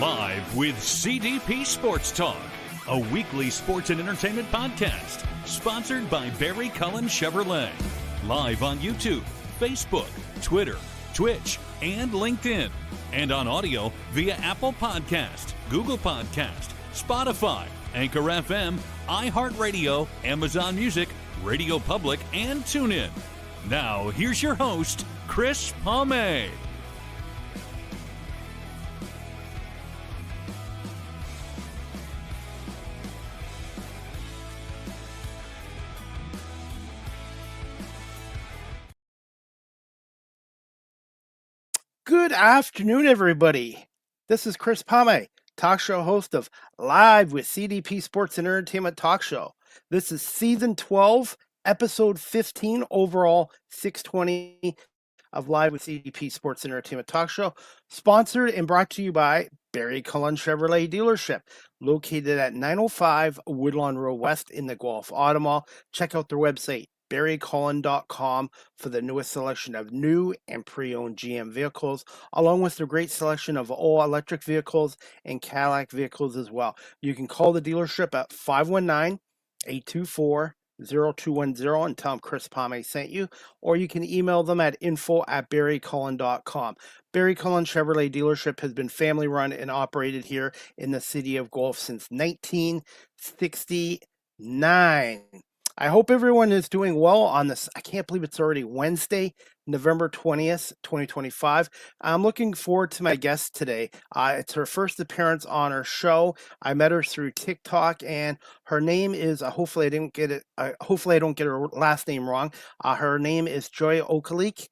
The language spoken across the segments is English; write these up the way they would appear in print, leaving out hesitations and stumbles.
Live with CDP Sports Talk, a weekly sports and entertainment podcast sponsored by Barry Cullen Chevrolet. Live on YouTube, Facebook, Twitter, Twitch, and LinkedIn. And on audio via Apple Podcast, Google Podcast, Spotify, Anchor FM, iHeartRadio, Amazon Music, Radio Public, and TuneIn. Now, here's your host, Chris Palme. Good afternoon, everybody. This is Chris Palme, talk show host of Live with CDP Sports and Entertainment Talk Show. This is season 12, episode 15, overall 620 of Live with CDP Sports and Entertainment Talk Show, sponsored and brought to you by Barry Cullen Chevrolet Dealership, located at 905 Woodlawn Road West in the Guelph Auto Mall. Check out their website, barrycullen.com, for the newest selection of new and pre-owned GM vehicles, along with their great selection of all-electric vehicles and Cadillac vehicles as well. You can call the dealership at 519-824-0210 and tell them Chris Palme sent you, or you can email them at info@barrycullen.com. Barry Cullen Chevrolet Dealership has been family-run and operated here in the city of Guelph since 1969. I hope everyone is doing well on this. I can't believe it's already Wednesday, November 20th, 2025. I'm looking forward to my guest today. It's her first appearance on our show. I met her through TikTok, and her name is, hopefully I don't get her last name wrong. Her name is Joy Okeleke.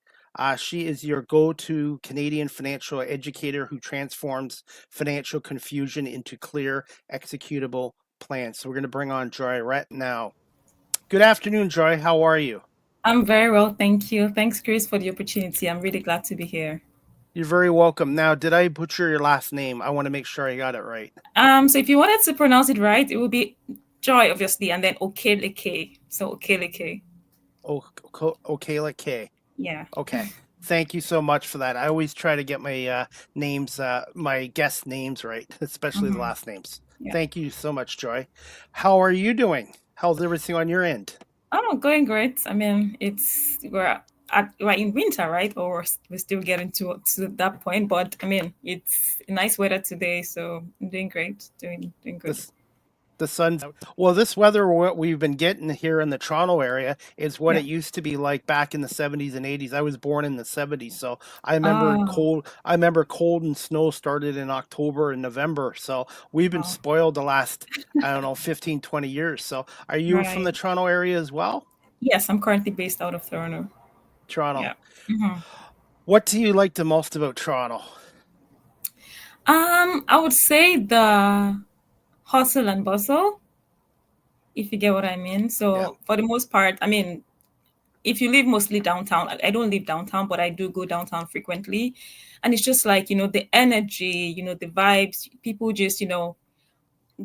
She is your go-to Canadian financial educator who transforms financial confusion into clear, executable plans. So we're going to bring on Joy right now. Good afternoon, Joy. How are you? I'm very well, thank you. Thanks, Chris, for the opportunity. I'm really glad to be here. You're very welcome. Now, did I butcher your last name? I want to make sure I got it right. So if you wanted to pronounce it right, it would be Joy, obviously, and then Okeleke. So Okeleke. Okeleke. Yeah. Okay. Thank you so much for that. I always try to get my my guest names right, especially the last names. Yeah. Thank you so much, Joy. How are you doing? How's everything on your end? Oh, going great. I mean, we're in winter, right? Or we're still getting to that point. But I mean, it's nice weather today, so I'm doing great. Doing good. The sun's out. Well, this weather what we've been getting here in the Toronto area is what it used to be like back in the 70s and 80s. I was born in the 70s, so I remember cold. I remember cold and snow started in October and November. So we've been spoiled the last, 15, 20 years. So are you from the Toronto area as well? Yes, I'm currently based out of Toronto. Toronto. Yeah. What do you like the most about Toronto? I would say the hustle and bustle, if you get what I mean. So for the most part, I mean, if you live mostly downtown, I don't live downtown, but I do go downtown frequently. And it's just like, the energy, the vibes, people just,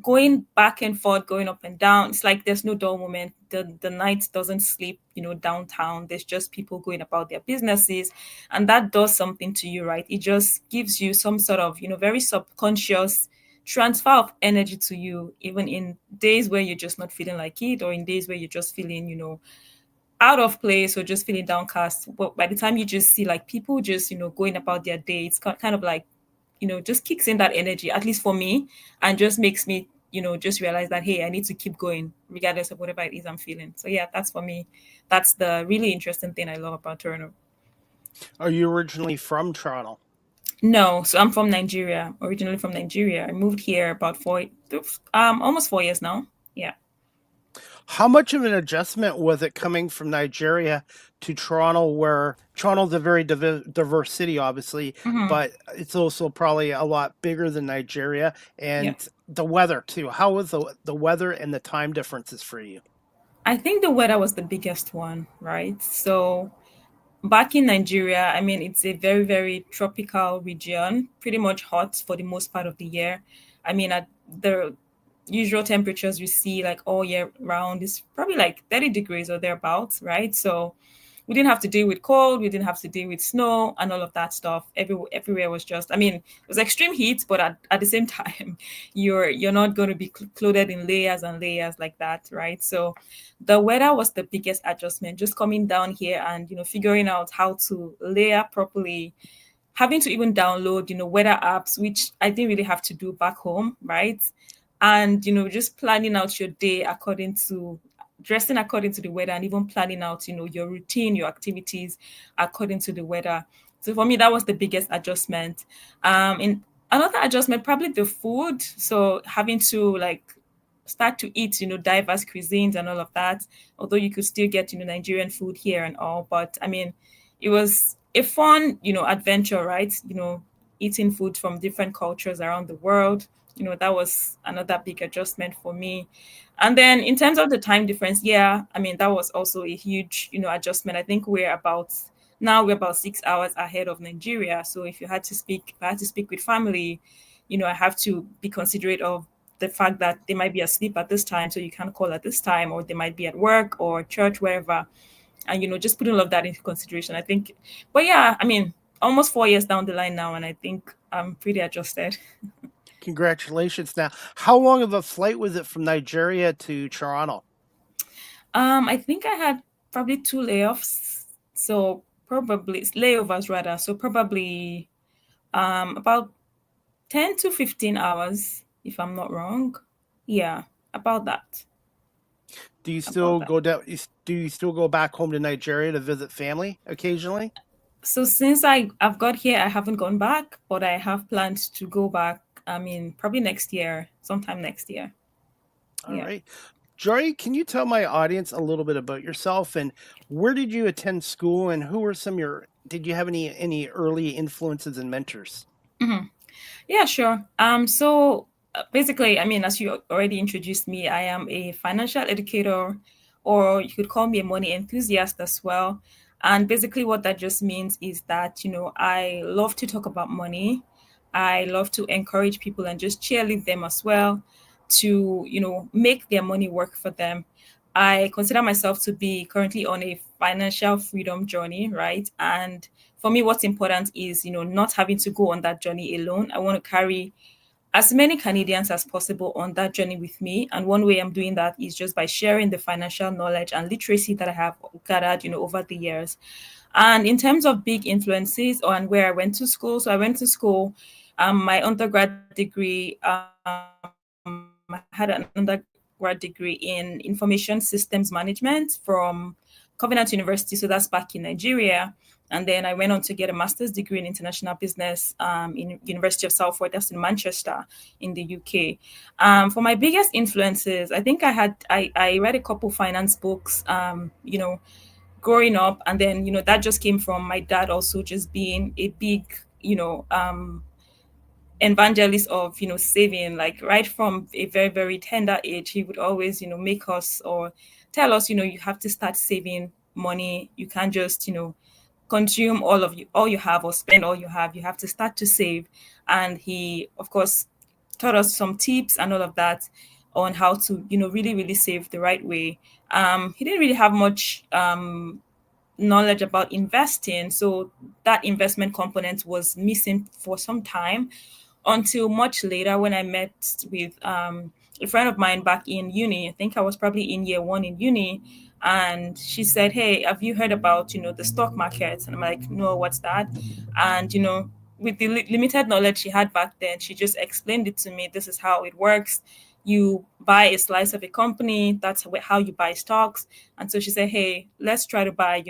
going back and forth, going up and down. It's like there's no dull moment. The night doesn't sleep, downtown. There's just people going about their businesses. And that does something to you, right? It just gives you some sort of, very subconscious transfer of energy to you, even in days where you're just not feeling like it, or in days where you're just feeling, out of place or just feeling downcast. But by the time you just see like people just, going about their day, it's kind of like, just kicks in that energy, at least for me, and just makes me, just realize that, hey, I need to keep going regardless of whatever it is I'm feeling. So yeah, that's for me. That's the really interesting thing I love about Toronto. Are you originally from Toronto? No, so I'm from Nigeria, originally from Nigeria. I moved here about almost 4 years now. Yeah. How much of an adjustment was it coming from Nigeria to Toronto, where Toronto's a very diverse city, obviously, but it's also probably a lot bigger than Nigeria, and the weather too. How was the weather and the time differences for you? I think the weather was the biggest one, right? So back in Nigeria, I mean, it's a very, very tropical region, pretty much hot for the most part of the year. I mean, at the usual temperatures we see like all year round is probably like 30 degrees or thereabouts, right? So we didn't have to deal with cold, we didn't have to deal with snow and all of that stuff. Everywhere was just, I mean, it was extreme heat, but at the same time, you're not going to be clothed in layers and layers like that, right? So the weather was the biggest adjustment, just coming down here and figuring out how to layer properly, having to even download, weather apps, which I didn't really have to do back home, right? And, just planning out your day according to dressing according to the weather and even planning out, your routine, your activities according to the weather. So for me, that was the biggest adjustment. In another adjustment, probably the food. So having to like start to eat, diverse cuisines and all of that. Although you could still get, Nigerian food here and all, but I mean, it was a fun, adventure, right? Eating food from different cultures around the world. That was another big adjustment for me. And then in terms of the time difference, yeah, I mean, that was also a huge, adjustment. I think we're about 6 hours ahead of Nigeria. So if I had to speak with family, I have to be considerate of the fact that they might be asleep at this time, so you can't call at this time, or they might be at work or church, wherever. And just putting all of that into consideration, I think. But yeah, I mean, almost 4 years down the line now, and I think I'm pretty adjusted. Congratulations. Now, how long of a flight was it from Nigeria to Toronto? I think I had probably two layoffs, so probably layovers rather. So probably about 10 to 15 hours, if I'm not wrong. Yeah, about that. Do you About still that. go down? Do you still go back home to Nigeria to visit family occasionally? So since I've got here, I haven't gone back, but I have plans to go back. I mean, probably next year, sometime next year. All Yeah. right. Joy, can you tell my audience a little bit about yourself and where did you attend school and who were some of your did you have any early influences and mentors? Mhm. Yeah, sure. So basically, I mean, as you already introduced me, I am a financial educator, or you could call me a money enthusiast as well. And basically, what that just means is that, I love to talk about money. I love to encourage people and just cheerlead them as well to, make their money work for them. I consider myself to be currently on a financial freedom journey, right? And for me, what's important is, not having to go on that journey alone. I want to carry as many Canadians as possible on that journey with me. And one way I'm doing that is just by sharing the financial knowledge and literacy that I have gathered, over the years. And in terms of big influences on where I went to school, so I went to school, my undergrad degree, I had an undergrad degree in information systems management from Covenant University. So that's back in Nigeria. And then I went on to get a master's degree in international business in University of Salford, that's in Manchester, in the UK. For my biggest influences, I think I read a couple finance books, growing up, and then that just came from my dad also just being a big, evangelist of saving, like right from a very very tender age. He would always make us or tell us, you have to start saving money. You can't just consume all you have or spend all you have to start to save. And he of course taught us some tips and all of that on how to really really save the right way. He didn't really have much knowledge about investing, so that investment component was missing for some time, until much later when I met with a friend of mine back in uni. I think I was probably in year one in uni, and she said, "Hey, have you heard about the stock market?" And I'm like, "No, what's that?" And with the limited knowledge she had back then, she just explained it to me. This is how it works. You buy a slice of a company. That's how you buy stocks. And so she said, "Hey, let's try to buy,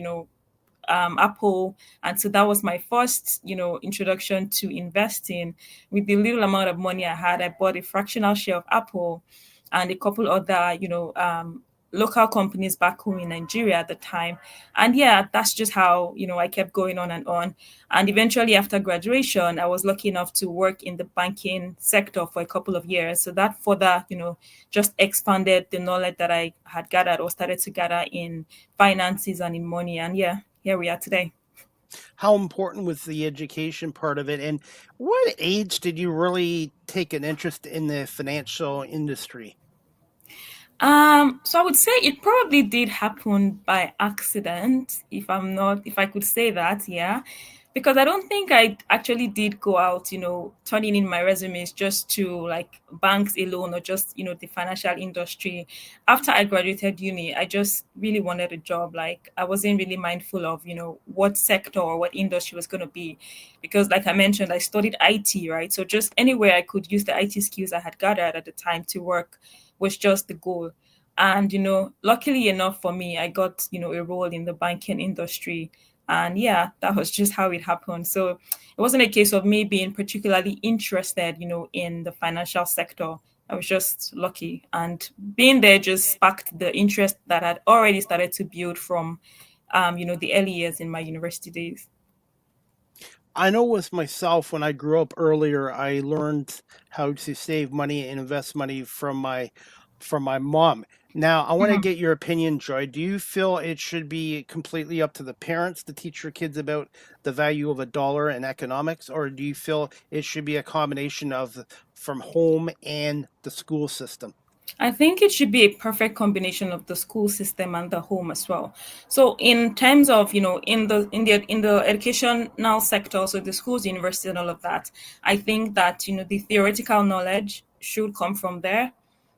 Apple." And so that was my first, introduction to investing. With the little amount of money I had, I bought a fractional share of Apple and a couple other, local companies back home in Nigeria at the time. And yeah, that's just how, I kept going on and on. And eventually after graduation, I was lucky enough to work in the banking sector for a couple of years. So that further, just expanded the knowledge that I had gathered or started to gather in finances and in money. And yeah, here we are today. How important was the education part of it? And what age did you really take an interest in the financial industry? So I would say it probably did happen by accident, if I could say that, yeah. Because I don't think I actually did go out, turning in my resumes just to like banks alone or just, the financial industry. After I graduated uni, I just really wanted a job. Like I wasn't really mindful of, what sector or what industry was going to be. Because like I mentioned, I studied IT, right? So just anywhere I could use the IT skills I had gathered at the time to work was just the goal. And, luckily enough for me, I got, a role in the banking industry. And yeah, that was just how it happened. So it wasn't a case of me being particularly interested, in the financial sector. I was just lucky. And being there just sparked the interest that had already started to build from, the early years in my university days. I know with myself, when I grew up earlier, I learned how to save money and invest money from my mom. Now, I want to Mhm. get your opinion, Joy. Do you feel it should be completely up to the parents to teach your kids about the value of a dollar and economics, or do you feel it should be a combination of from home and the school system? I think it should be a perfect combination of the school system and the home as well. So in terms of, in the educational sector, so the schools, universities and all of that, I think that, the theoretical knowledge should come from there.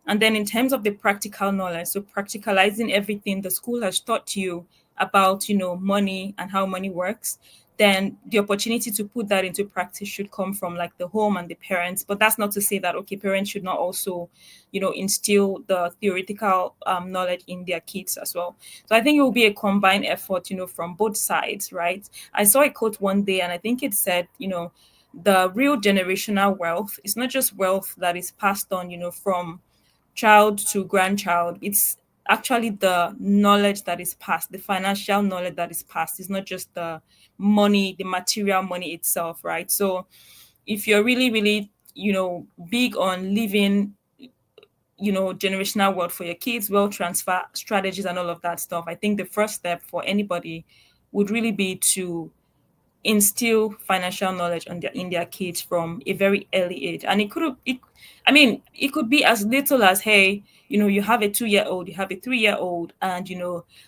And then in terms of the practical knowledge, so practicalizing everything the school has taught you about, money and how money works, then the opportunity to put that into practice should come from like the home and the parents. But that's not to say that okay, parents should not also, instill the theoretical knowledge in their kids as well. So I think it will be a combined effort, from both sides, right? I saw a quote one day, and I think it said, the real generational wealth is not just wealth that is passed on, from child to grandchild. It's actually the knowledge that is passed, the financial knowledge that is passed. It's not just the money, the material money itself, right? So if you're really, really, big on living, generational wealth for your kids, wealth transfer strategies and all of that stuff, I think the first step for anybody would really be to instill financial knowledge in their kids from a very early age. And it could be as little as, hey, you have a 2 year old, you have a 3 year old, and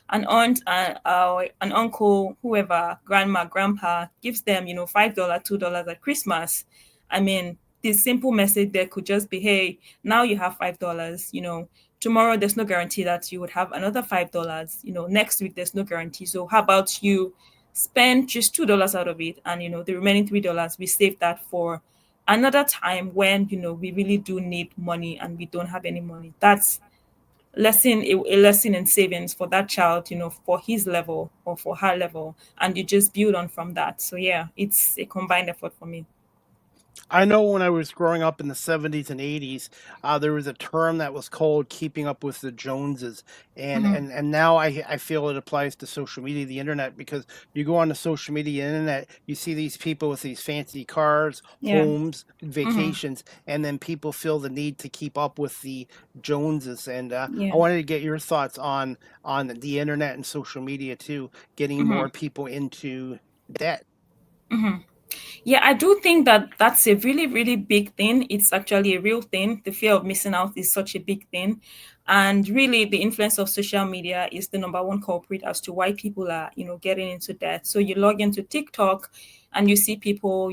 an aunt or an uncle, whoever, grandma, grandpa gives them, $5, $2 at Christmas. I mean, the simple message there could just be, hey, now you have $5. Tomorrow there's no guarantee that you would have another $5. Next week there's no guarantee. So how about you spend just $2 out of it, and the remaining $3 we save that for another time when we really do need money and we don't have any money. That's a lesson in savings for that child, for his level or for her level, and you just build on from that. So yeah, it's a combined effort for me. I know when I was growing up in the 70s and 80s, there was a term that was called keeping up with the Joneses. And now I feel it applies to social media, the internet, because you go on the social media internet, you see these people with these fancy cars, Yeah. homes, Hmm. vacations, and then people feel the need to keep up with the Joneses. And I Yeah. wanted to get your thoughts on the internet and social media too, getting more people into debt. Yeah, I do think that that's a really, really big thing. It's actually a real thing. The fear of missing out is such a big thing. And really, the influence of social media is the number one culprit as to why people are, getting into debt. So you log into TikTok and you see people,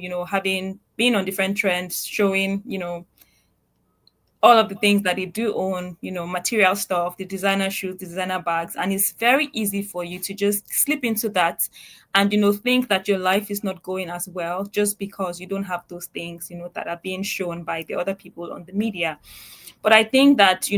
being on different trends, showing, all of the things that they do own, material stuff, the designer shoes, the designer bags. And it's very easy for you to just slip into that and, think that your life is not going as well just because you don't have those things, that are being shown by the other people on the media. But I think that,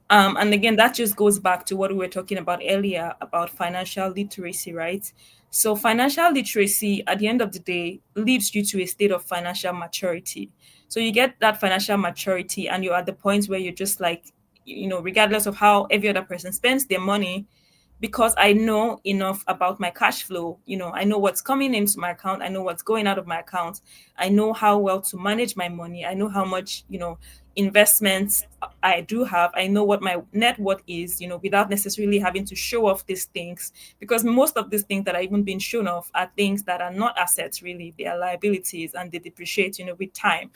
and again, that just goes back to what we were talking about earlier about financial literacy, right? So, financial literacy at the end of the day leads you to a state of financial maturity. So, you get that financial maturity, and you're at the point where you're just like, regardless of how every other person spends their money, because I know enough about my cash flow. I know what's coming into my account. I know what's going out of my account. I know how well to manage my money. I know how much, investments I do have. I know what my net worth is, without necessarily having to show off these things. Because most of these things that are even being shown off are things that are not assets, really. They are liabilities and they depreciate, with time.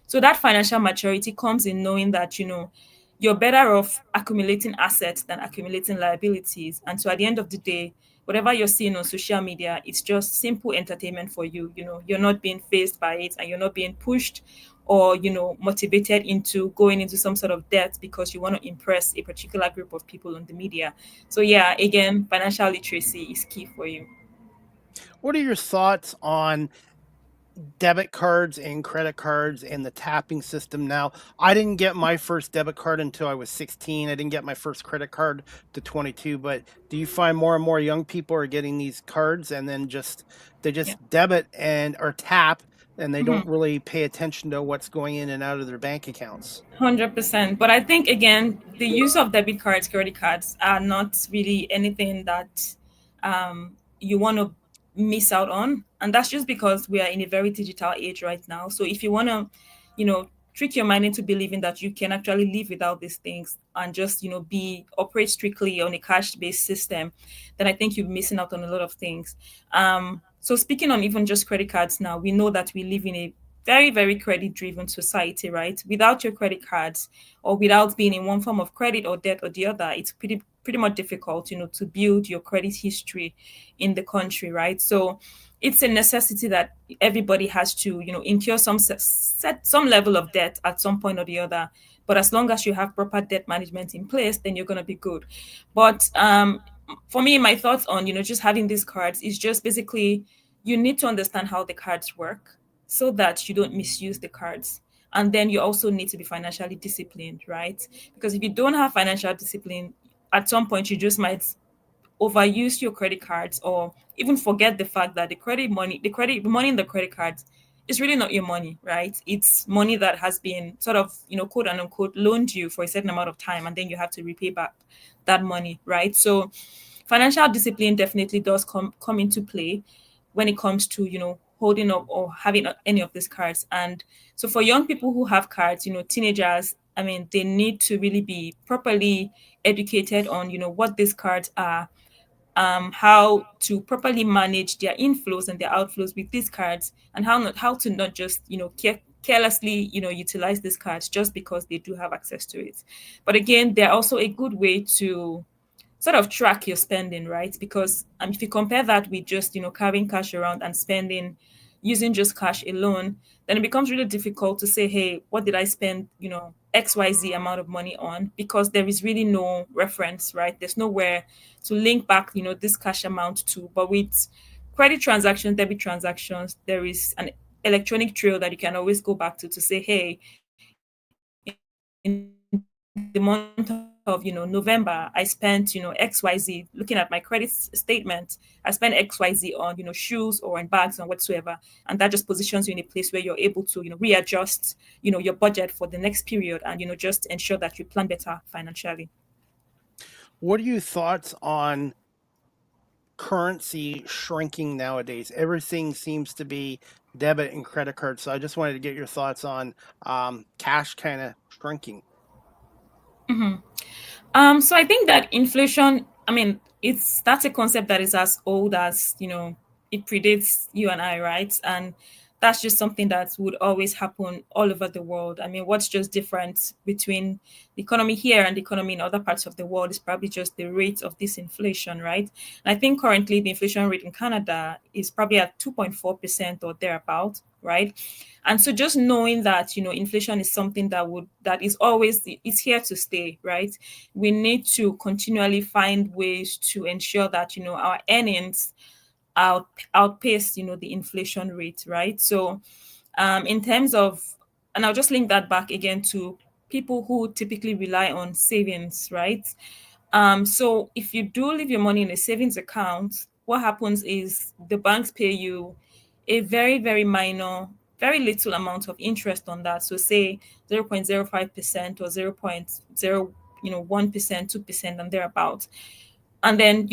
So that financial maturity comes in knowing that, you're better off accumulating assets than accumulating liabilities. And so at the end of the day, whatever you're seeing on social media, it's just simple entertainment for you. You're not being faced by it, and you're not being pushed or motivated into going into some sort of debt because you want to impress a particular group of people on the media. So yeah, again, financial literacy is key for you. What are your thoughts on debit cards and credit cards and the tapping system now? I didn't get my first debit card until I was 16. I didn't get my first credit card to 22, but do you find more and more young people are getting these cards and then they Yeah. just debit and or tap and they don't Mhm. really pay attention to what's going in and out of their bank accounts? 100%. But I think, again, the use of debit cards, credit cards are not really anything that you want to miss out on. And that's just because we are in a very digital age right now. So if you want to, trick your mind into believing that you can actually live without these things and just, operate strictly on a cash based system, then I think you're missing out on a lot of things. So speaking on even just credit cards now, we know that we live in a very, very credit driven society, right? Without your credit cards or without being in one form of credit or debt or the other, it's pretty much difficult, to build your credit history in the country, right? So it's a necessity that everybody has to, incur set some level of debt at some point or the other. But as long as you have proper debt management in place, then you're gonna be good. But for me, my thoughts on just having these cards is just basically you need to understand how the cards work so that you don't misuse the cards. And then you also need to be financially disciplined, right? Because if you don't have financial discipline, at some point you just might overuse your credit cards or even forget the fact that the money in the credit cards is really not your money, right? It's money that has been sort of, quote unquote, loaned you for a certain amount of time, and then you have to repay back that money, right? So financial discipline definitely does come into play when it comes to holding up or having any of these cards. And so for young people who have cards, teenagers, I mean, they need to really be properly educated on what these cards are, how to properly manage their inflows and their outflows with these cards, and how to not just carelessly utilize these cards just because they do have access to it. But again, they're also a good way to sort of track your spending, right? Because if you compare that with just carrying cash around and spending using just cash alone, then it becomes really difficult to say, hey, what did I spend XYZ amount of money on? Because there is really no reference, right? There's nowhere to link back this cash amount to. But with credit transactions, debit transactions, there is an electronic trail that you can always go back to say, hey, in the month of November, I spent XYZ. Looking at my credit statement, I spent XYZ on shoes or on bags and whatsoever, and that just positions you in a place where you're able to readjust your budget for the next period, and just ensure that you plan better financially. What are your thoughts on currency shrinking nowadays? Everything seems to be debit and credit cards. So I just wanted to get your thoughts on cash kind of shrinking. So I think that inflation, I mean, that's a concept that is as old as, it predates you and I, right? And that's just something that would always happen all over the world. I mean, what's just different between the economy here and the economy in other parts of the world is probably just the rate of this inflation, right? And I think currently the inflation rate in Canada is probably at 2.4% or thereabout, right? And so just knowing that inflation is something that is always is here to stay, right? We need to continually find ways to ensure that our earnings outpace the inflation rate, right? So in terms of, and I'll just link that back again to people who typically rely on savings, right? So if you do leave your money in a savings account, what happens is the banks pay you a very, very minor, very little amount of interest on that. So say 0.05% or 0.0 1%, 2%, and thereabout. And then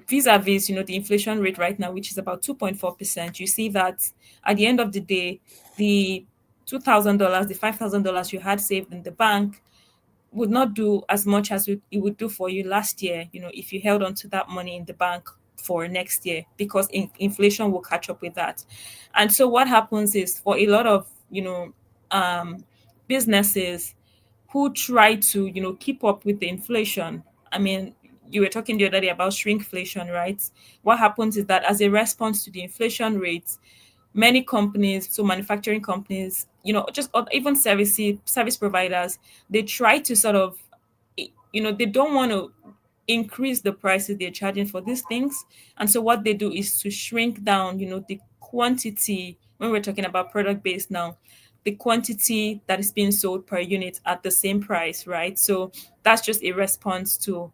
vis-a-vis the inflation rate right now, which is about 2.4%, you see that at the end of the day, the $2,000, the $5,000 you had saved in the bank would not do as much as it would do for you last year, if you held on to that money in the bank for next year, because inflation will catch up with that. And so what happens is, for a lot of um, businesses, who try to, keep up with the inflation. I mean, you were talking the other day about shrinkflation, right? What happens is that as a response to the inflation rates, many companies, so manufacturing companies, just even service providers, they try to sort of, they don't want to increase the prices they're charging for these things. And so what they do is to shrink down, the quantity, when we're talking about product based now, the quantity that is being sold per unit at the same price, right? So that's just a response to,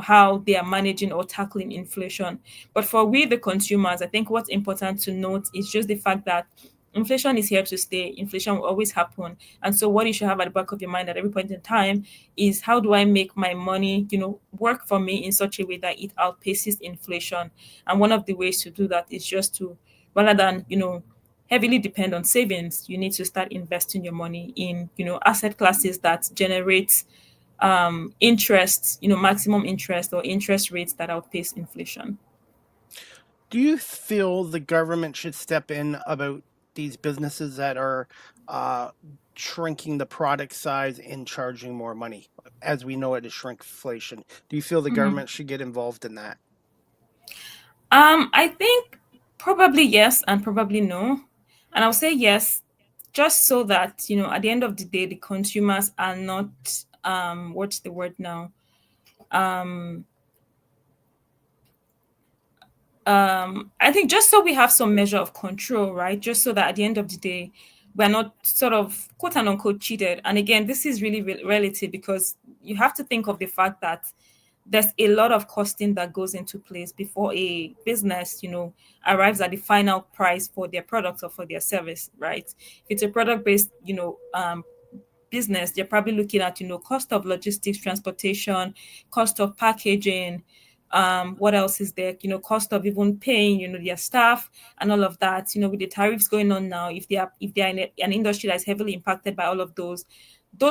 how they are managing or tackling inflation. But for we, the consumers, I think what's important to note is just the fact that inflation is here to stay. Inflation will always happen. And so what you should have at the back of your mind at every point in time is, how do I make my money, work for me in such a way that it outpaces inflation? And one of the ways to do that is just to, rather than, heavily depend on savings, you need to start investing your money in, asset classes that generate interest, maximum interest or interest rates that outpace inflation. Do you feel the government should step in about these businesses that are uh, shrinking the product size and charging more money? As we know it is shrinkflation. Do you feel the Mhm. government should get involved in that? I think probably yes and probably no. And I'll say yes, just so that, at the end of the day, the consumers are not, what's the word now? Um, I think just so we have some measure of control, right? Just so that at the end of the day, we're not sort of quote and unquote cheated. And again, this is really relative, because you have to think of the fact that there's a lot of costing that goes into place before a business, arrives at the final price for their product or for their service, right? If it's a product based, business, they're probably looking at, cost of logistics, transportation, cost of packaging. What else is there? Cost of even paying, their staff and all of that. With the tariffs going on now, if they are in an industry that's heavily impacted by all of those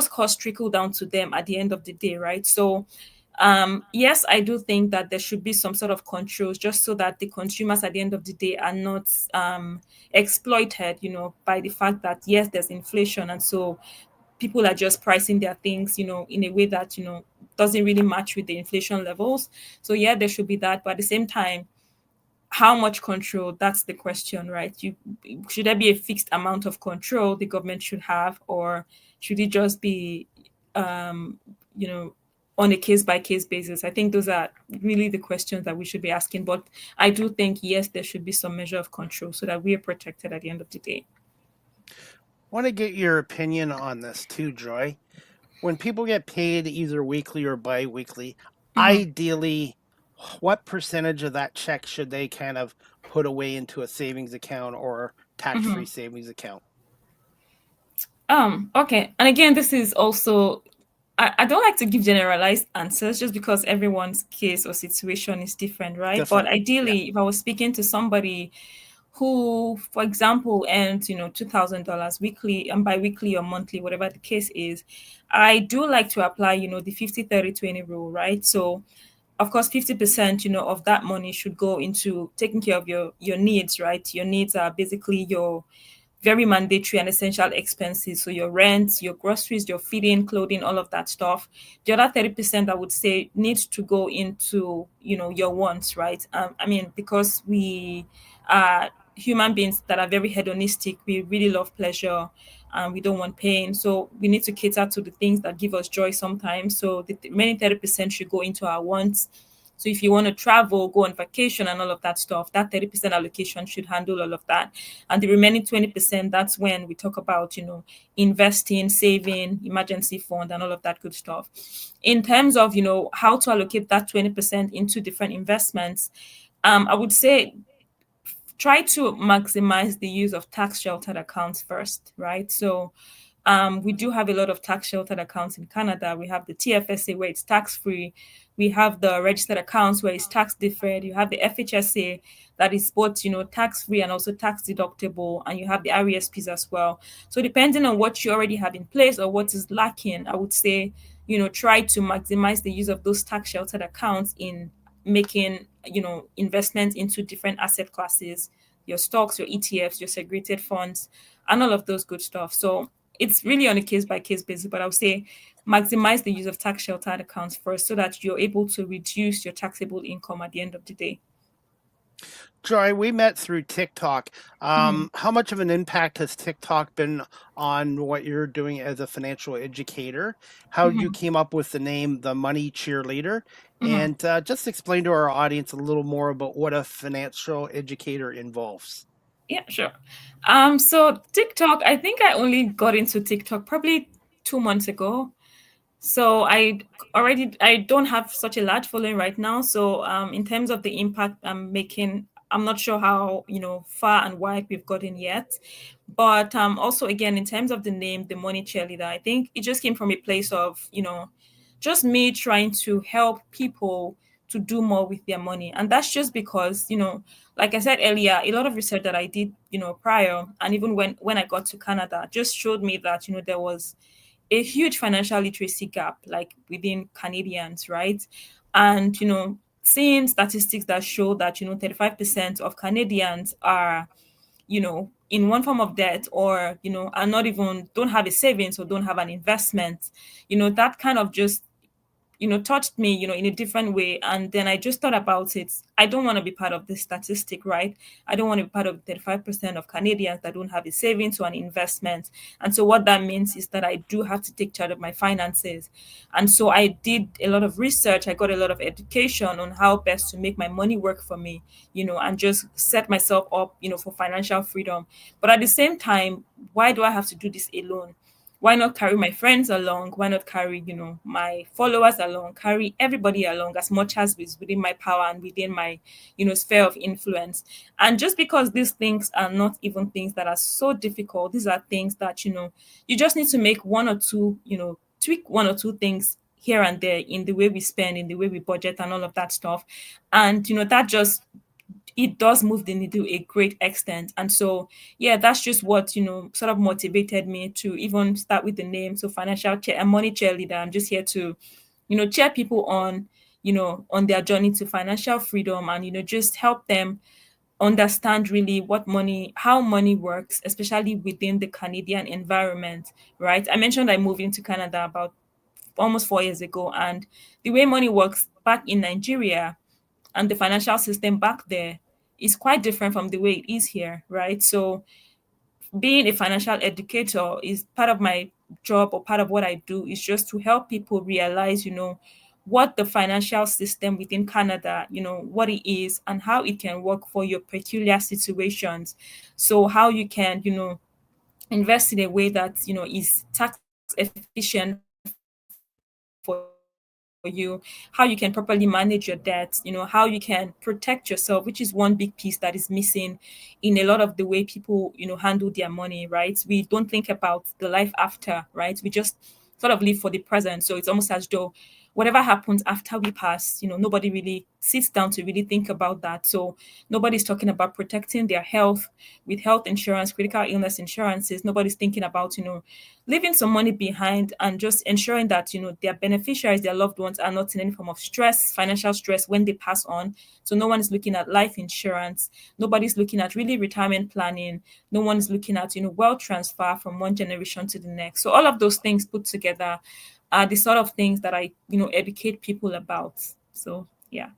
costs trickle down to them at the end of the day, right? So yes, I do think that there should be some sort of controls, just so that the consumers at the end of the day are not exploited, by the fact that yes, there's inflation, and so people are just pricing their things, in a way that, doesn't really match with the inflation levels. So yeah, there should be that. But at the same time, how much control? That's the question, right? Should there be a fixed amount of control the government should have, or should it just be, um, you know, on a case by case basis? I think those are really the questions that we should be asking. But I do think yes, there should be some measure of control so that we are protected at the end of the day. Want to get your opinion on this too, Joy. When people get paid either weekly or bi-weekly, Mhm. ideally, what percentage of that check should they kind of put away into a savings account or tax-free Mhm. savings account? Okay. And again, this is also, I don't like to give generalized answers, just because everyone's case or situation is different, right? But Different. Yeah. ideally, if I was speaking to somebody who, for example, earns, $2,000 weekly and bi-weekly or monthly, whatever the case is, I do like to apply, the 50-30-20 rule, right? So of course 50%, of that money should go into taking care of your needs, right? Your needs are basically your very mandatory and essential expenses. So your rent, your groceries, your feeding, clothing, all of that stuff. The other 30%, I would say, needs to go into, your wants, right? I mean, because we are human beings that are very hedonistic, we really love pleasure and we don't want pain. So we need to cater to the things that give us joy sometimes. So the remaining 30% should go into our wants. So if you want to travel, go on vacation and all of that stuff, that 30% allocation should handle all of that. And the remaining 20%, that's when we talk about, investing, saving, emergency fund, and all of that good stuff. In terms of, how to allocate that 20% into different investments, I would say try to maximize the use of tax sheltered accounts first, right? So we do have a lot of tax sheltered accounts in Canada. We have the TFSA where it's tax free. We have the registered accounts where it's tax deferred. You have the FHSA that is both, tax free and also tax deductible. And you have the RESPs as well. So depending on what you already have in place or what is lacking, I would say, try to maximize the use of those tax sheltered accounts in making, investments into different asset classes, your stocks, your ETFs, your segregated funds, and all of those good stuff. So it's really on a case by case basis, but I would say maximize the use of tax sheltered accounts first so that you're able to reduce your taxable income at the end of the day. Joy, we met through TikTok. Mhm. How much of an impact has TikTok been on what you're doing as a financial educator? How you Mhm. came up with the name The Money Cheerleader? Mhm. And just explain to our audience a little more about what a financial educator involves. Yeah, sure. So TikTok, I think I only got into TikTok probably 2 months ago. So I don't have such a large following right now. So in terms of the impact I'm making, I'm not sure how far and wide we've gotten yet. But also again in terms of the name, the money cheerleader, I think it just came from a place of just me trying to help people to do more with their money, and that's just because like I said earlier, a lot of research that I did prior, and even when I got to Canada, just showed me that there was a huge financial literacy gap, like within Canadians, right? And seeing statistics that show that 35% of Canadians are in one form of debt, or are not even don't have a savings or don't have an investment, that kind of just touched me, in a different way. And then I just thought about it. I don't want to be part of this statistic, right? I don't want to be part of 35% of Canadians that don't have a savings or an investment. And so what that means is that I do have to take charge of my finances. And so I did a lot of research. I got a lot of education on how best to make my money work for me, and just set myself up, for financial freedom. But at the same time, why do I have to do this alone? Why not carry my friends along? Why not carry my followers along, carry everybody along as much as is within my power and within my sphere of influence? And just because these things are not even things that are so difficult, these are things that you just need to make one or two, tweak one or two things here and there in the way we spend, in the way we budget and all of that stuff. And that just it does move the needle a great extent. And so, yeah, that's just what, sort of motivated me to even start with the name. So, and money cheerleader. I'm just here to, cheer people on, on their journey to financial freedom, and, just help them understand really how money works, especially within the Canadian environment, right? I mentioned I moved into Canada about almost 4 years ago, and the way money works back in Nigeria and the financial system back there is quite different from the way it is here, right? So being a financial educator is part of my job, or part of what I do is just to help people realize, what the financial system within Canada, what it is and how it can work for your peculiar situations. So how you can, invest in a way that, is tax efficient for you, how you can properly manage your debt, how you can protect yourself, which is one big piece that is missing in a lot of the way people, handle their money, right? We don't think about the life after, right? We just sort of live for the present. So it's almost as though whatever happens after we pass, nobody really sits down to really think about that. So nobody's talking about protecting their health with health insurance, critical illness insurances. Nobody's thinking about, leaving some money behind and just ensuring that, their beneficiaries, their loved ones are not in any form of stress, financial stress when they pass on. So no one is looking at life insurance. Nobody's looking at really retirement planning. No one is looking at, wealth transfer from one generation to the next. So all of those things put together are the sort of things that I, educate people about. So yeah.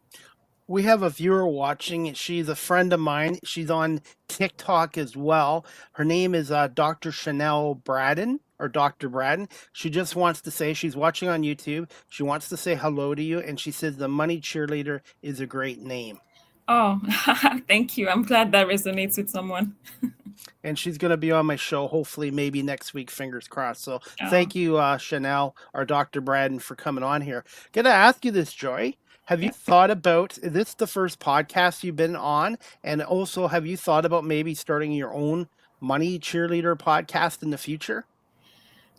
We have a viewer watching. She's a friend of mine. She's on TikTok as well. Her name is Dr. Chanel Braden, or Dr. Braden. She just wants to say she's watching on YouTube. She wants to say hello to you, and she says the Money Cheerleader is a great name. Oh, thank you. I'm glad that resonates with someone. And she's going to be on my show, hopefully, maybe next week, fingers crossed. So Oh, thank you, Chanel, or Dr. Braden, for coming on here. Gonna ask you this, Joy. Have you yeah. thought about, is this the first podcast you've been on? And also, have you thought about maybe starting your own Money Cheerleader podcast in the future?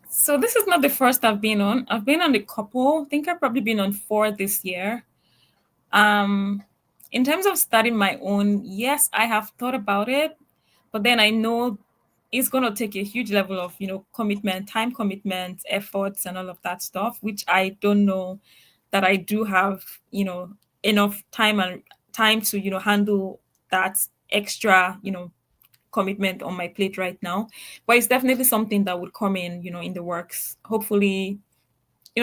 So this is not the first I've been on. I've been on a couple. I think I've probably been on 4 this year. Um, in terms of starting my own, yes, I have thought about it, but then I know it's going to take a huge level of, commitment, time commitment, efforts, and all of that stuff, which I don't know that I do have, enough time to, handle that extra, commitment on my plate right now, but it's definitely something that would come in, in the works. Hopefully,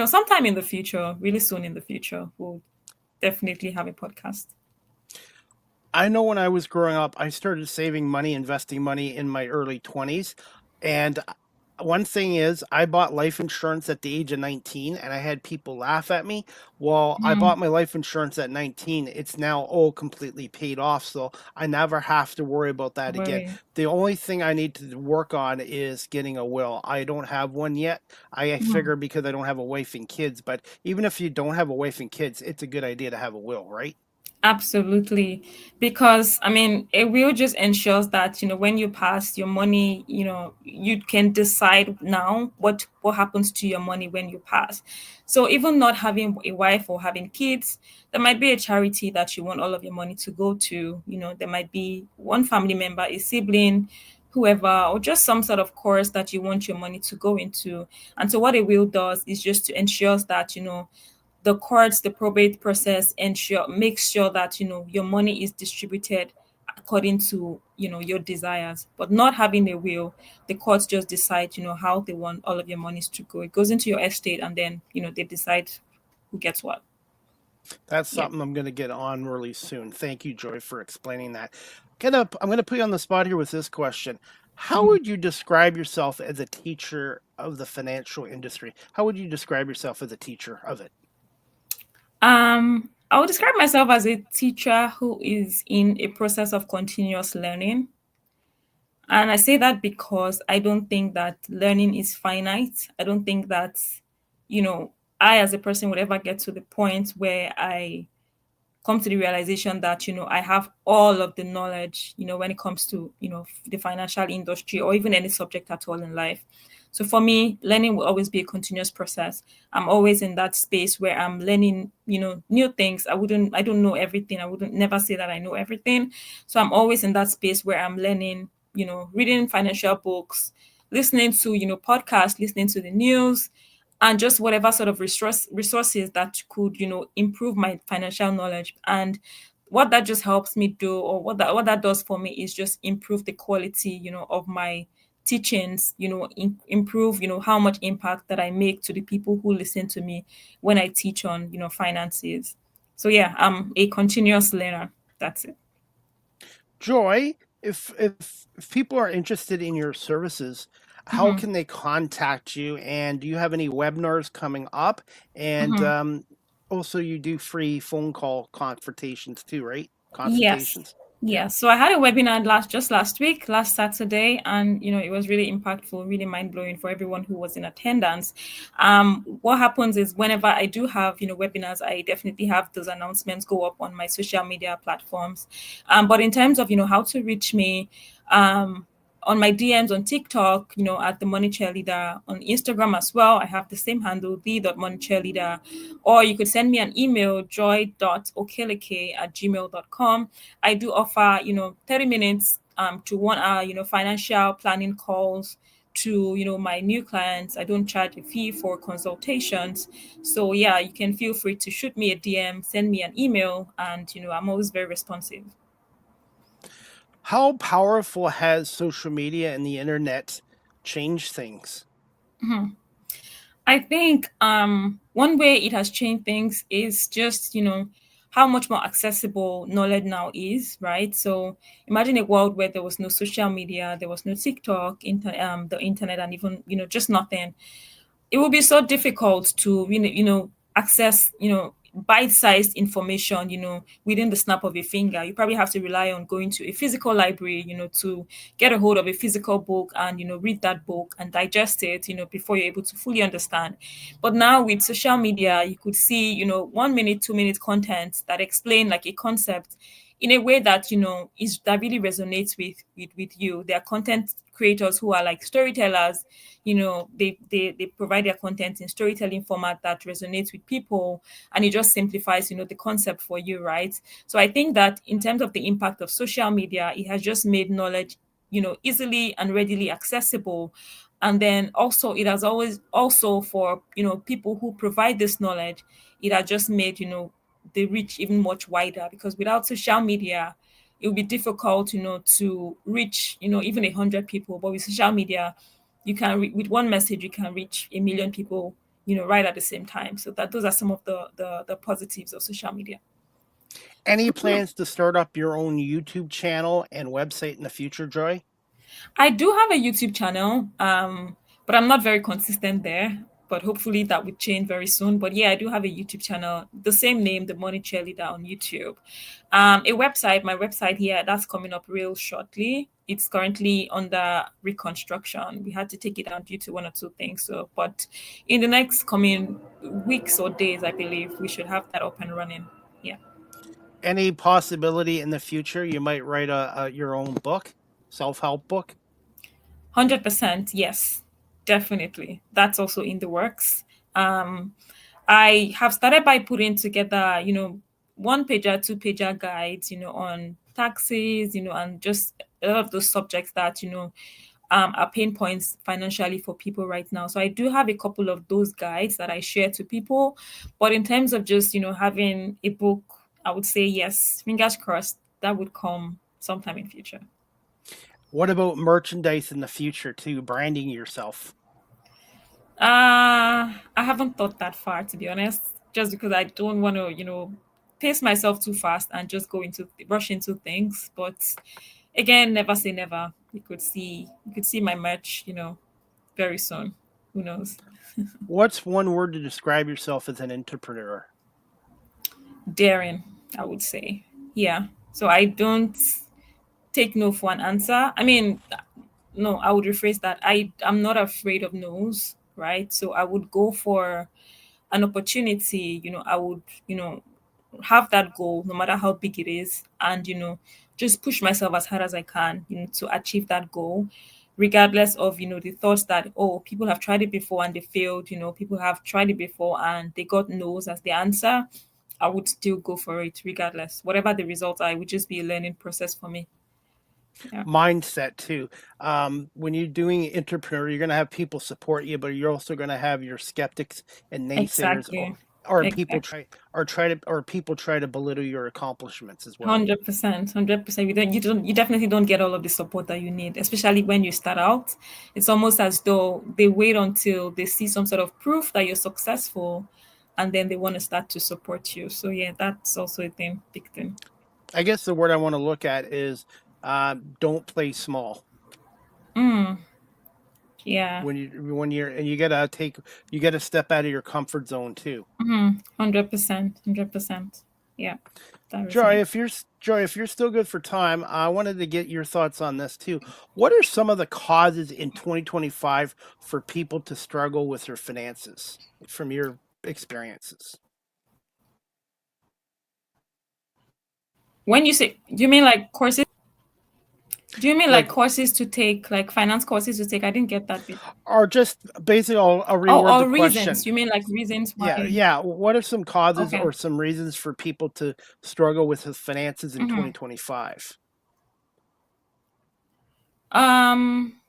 sometime in the future, really soon in the future, we'll definitely have a podcast. I know when I was growing up, I started saving money, investing money in my early 20s. And one thing is, I bought life insurance at the age of 19, and I had people laugh at me. Well, I Mm, bought my life insurance at 19. It's now all completely paid off. So I never have to worry about that again. worry. The only thing I need to work on is getting a will. I don't have one yet. I Mhm. figure because I don't have a wife and kids. But even if you don't have a wife and kids, it's a good idea to have a will, right? Absolutely. Because I mean, a will just ensures that, when you pass your money, you can decide now what happens to your money when you pass. So even not having a wife or having kids, there might be a charity that you want all of your money to go to. There might be one family member, a sibling, whoever, or just some sort of course that you want your money to go into. And so what a will does is just to ensure that, the courts, the probate process makes sure that your money is distributed according to your desires. But not having a will, the courts just decide how they want all of your monies to go. It goes into your estate, and then they decide who gets what. That's Yeah. something I'm going to get on really soon. Thank you, Joy, for explaining that. I'm going to put you on the spot here with this question. How Mhm. would you describe yourself as a teacher of the financial industry? How would you describe yourself as a teacher of it? I would describe myself as a teacher who is in a process of continuous learning. And I say that because I don't think that learning is finite. I don't think that, you know, I as a person would ever get to the point where I come to the realization that, I have all of the knowledge, when it comes to, the financial industry or even any subject at all in life. So for me, learning will always be a continuous process. I'm always in that space where I'm learning, new things. I don't know everything. I wouldn't never say that I know everything. So I'm always in that space where I'm learning, reading financial books, listening to, podcasts, listening to the news, and just whatever sort of resources that could improve my financial knowledge. And what that just helps me do, or what that does for me, is just improve the quality of my teachings, improve how much impact that I make to the people who listen to me when I teach on finances. So yeah, I'm a continuous learner. That's it. Joy, if people are interested in your services, how Mhm. can they contact you? And do you have any webinars coming up? And Mhm. also, you do free phone call consultations too, right? Yes. Consultations. Yeah. So I had a webinar last week, last Saturday, and it was really impactful, really mind blowing for everyone who was in attendance. What happens is whenever I do have webinars, I definitely have those announcements go up on my social media platforms. But in terms of how to reach me, on my DMs on TikTok, at the Money Cheerleader, on Instagram as well, I have the same handle, the.moneycheerleader, or you could send me an email, joy.okeleke@gmail.com. I do offer, 30 minutes to 1 hour, financial planning calls to, my new clients. I don't charge a fee for consultations. So yeah, you can feel free to shoot me a DM, send me an email, and, I'm always very responsive. How powerful has social media and the internet changed things? I think one way it has changed things is just, how much more accessible knowledge now is, right? So imagine a world where there was no social media, there was no TikTok, the internet, and even, just nothing. It will be so difficult to access bite-sized information within the snap of a finger. You probably have to rely on going to a physical library to get a hold of a physical book and read that book and digest it before you're able to fully understand. But now with social media, you could see 1 minute, 2 minute content that explain like a concept in a way that is that really resonates with you. There are content creators who are like storytellers. They provide their content in storytelling format that resonates with people, and it just simplifies the concept for you, right? So I think that in terms of the impact of social media, it has just made knowledge easily and readily accessible. And then also it has always also for people who provide this knowledge, it has just made the reach even much wider, because without social media, it would be difficult, to reach, even 100 people. But with social media, you can with one message you can reach 1 million people, right at the same time. So those are some of the positives of social media. Any plans to start up your own YouTube channel and website in the future, Joy? I do have a YouTube channel, but I'm not very consistent there. But hopefully that would change very soon. But yeah, I do have a YouTube channel, the same name, The Money Cheerleader on YouTube. A website, my website here, that's coming up real shortly. It's currently under reconstruction. We had to take it down due to one or two things. So, but in the next coming weeks or days, I believe we should have that up and running. Yeah. Any possibility in the future you might write your own book, self-help book? 100%, yes, definitely. That's also in the works. Um, I have started by putting together, one pager, two pager guides, on taxes, and just a lot of those subjects that, are pain points financially for people right now. So I do have a couple of those guides that I share to people. But in terms of just, having a book, I would say yes, fingers crossed, that would come sometime in future. What about merchandise in the future too, branding yourself? I haven't thought that far, to be honest, just because I don't want to, pace myself too fast and just rush into things. But again, never say never. You could see my merch, very soon. Who knows? What's one word to describe yourself as an entrepreneur? Daring, I would say. Yeah. So I don't take no for an answer. I mean, no, I would rephrase that. I'm not afraid of no's, right? So I would go for an opportunity. I would, have that goal no matter how big it is, and just push myself as hard as I can, to achieve that goal, regardless of the thoughts that, oh, people have tried it before and they failed. People have tried it before and they got no's as the answer. I would still go for it regardless. Whatever the results are, it would just be a learning process for me. Yeah. Mindset too. When you're doing entrepreneur, you're going to have people support you, but you're also going to have your skeptics and naysayers, Exactly. or people Exactly. try to belittle your accomplishments as well. 100%, 100%. You definitely don't get all of the support that you need, especially when you start out. It's almost as though they wait until they see some sort of proof that you're successful, and then they want to start to support you. So yeah, that's also a thing, big thing. I guess the word I want to look at is don't play small. Yeah. When you're and you gotta step out of your comfort zone too. 100%, 100%. Yeah, that Joy, resonates. if you're still good for time, I wanted to get your thoughts on this too. What are some of the causes in 2025 for people to struggle with their finances from your experiences? When you say, do you mean like courses? Do you mean like Like, courses to take, like finance courses to take? I didn't get that bit. or just basically, I'll Oh, reword the or reasons. question. You mean like reasons Yeah, why? yeah. What are some causes Okay. or some reasons for people to struggle with his finances in Mhm. 2025? Um,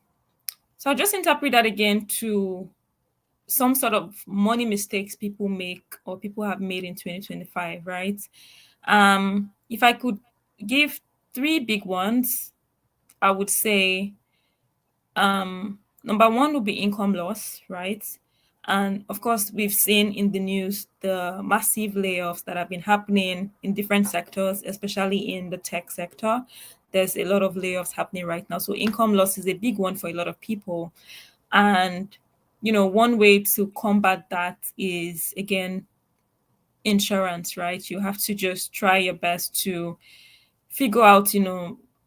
so I'll just interpret that again to some sort of money mistakes people make or people have made in 2025, right? If I could give three big ones, I would say number one would be income loss, right? And of course, we've seen in the news the massive layoffs that have been happening in different sectors, especially in the tech sector. There's a lot of layoffs happening right now. So income loss is a big one for a lot of people. And, one way to combat that is, again, insurance, right? You have to just try your best to figure out,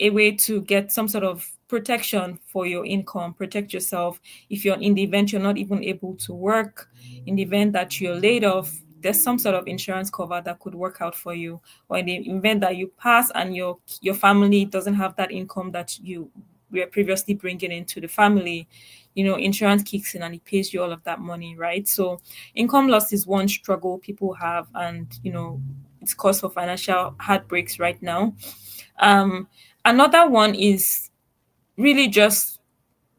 a way to get some sort of protection for your income, protect yourself. If you're in the event you're not even able to work, in the event that you're laid off, there's some sort of insurance cover that could work out for you. Or in the event that you pass and your family doesn't have that income that you were previously bringing into the family, insurance kicks in and it pays you all of that money, right? So income loss is one struggle people have, and it's cause for financial heartbreaks right now. um, Another one is really just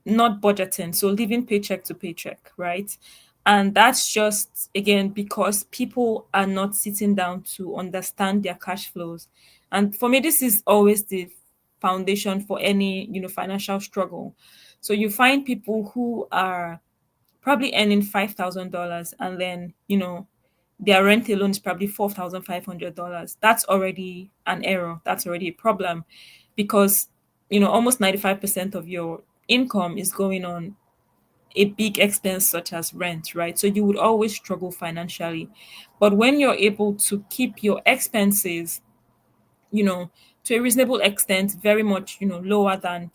not budgeting, so living paycheck to paycheck, right? And that's just again because people are not sitting down to understand their cash flows And for me, this is always the foundation for any, financial struggle. So you find people who are probably earning $5,000, and then, their rent alone is probably $4,500. That's already an error. That's already a problem, because, almost 95% of your income is going on a big expense such as rent, right? So you would always struggle financially. But when you're able to keep your expenses, you know, to a reasonable extent, very much, lower than,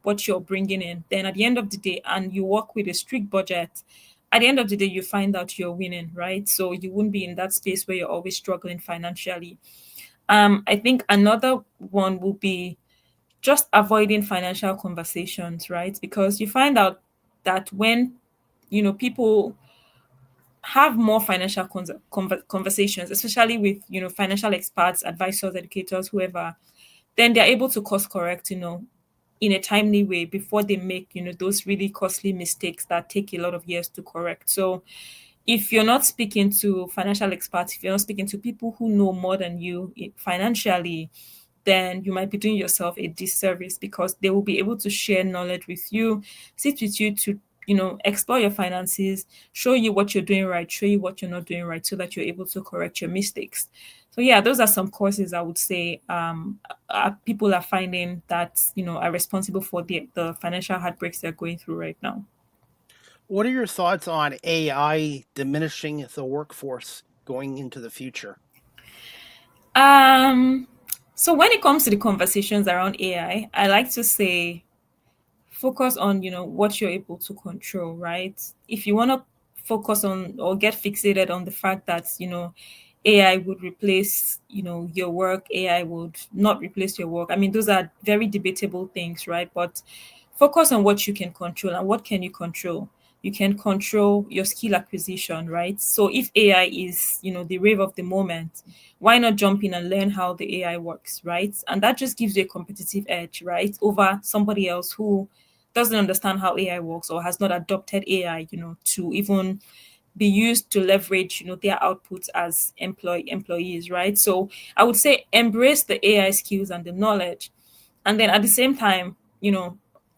what you're bringing in, then at the end of the day, and you work with a strict budget, at the end of the day, you find out you're winning, right? So you wouldn't be in that space where you're always struggling financially. I think another one will be just avoiding financial conversations, right? Because you find out that when, people have more financial conversations, especially with, financial experts, advisors, educators, whoever, then they're able to course correct, in a timely way before they make, those really costly mistakes that take a lot of years to correct. So if you're not speaking to financial experts, if you're not speaking to people who know more than you financially, then you might be doing yourself a disservice, because they will be able to share knowledge with you, sit with you to, explore your finances, show you what you're doing right, show you what you're not doing right, so that you're able to correct your mistakes. So yeah, those are some courses I would say people are finding that, are responsible for the financial heartbreaks they're going through right now. What are your thoughts on AI diminishing the workforce going into the future? Um, so when it comes to the conversations around I like to say focus on, what you're able to control, right? If you want to focus on or get fixated on the fact that, AI would replace, your work, AI would not replace your work. I mean, those are very debatable things, right? But focus on what you can control. And what can you control? You can control your skill acquisition, right? So if AI is, the wave of the moment, why not jump in and learn how the AI works, right? And that just gives you a competitive edge, right, over somebody else who doesn't understand how AI works or has not adopted AI, to even be used to leverage, their outputs as employees, right? So I would say embrace the AI skills and the knowledge, and then at the same time,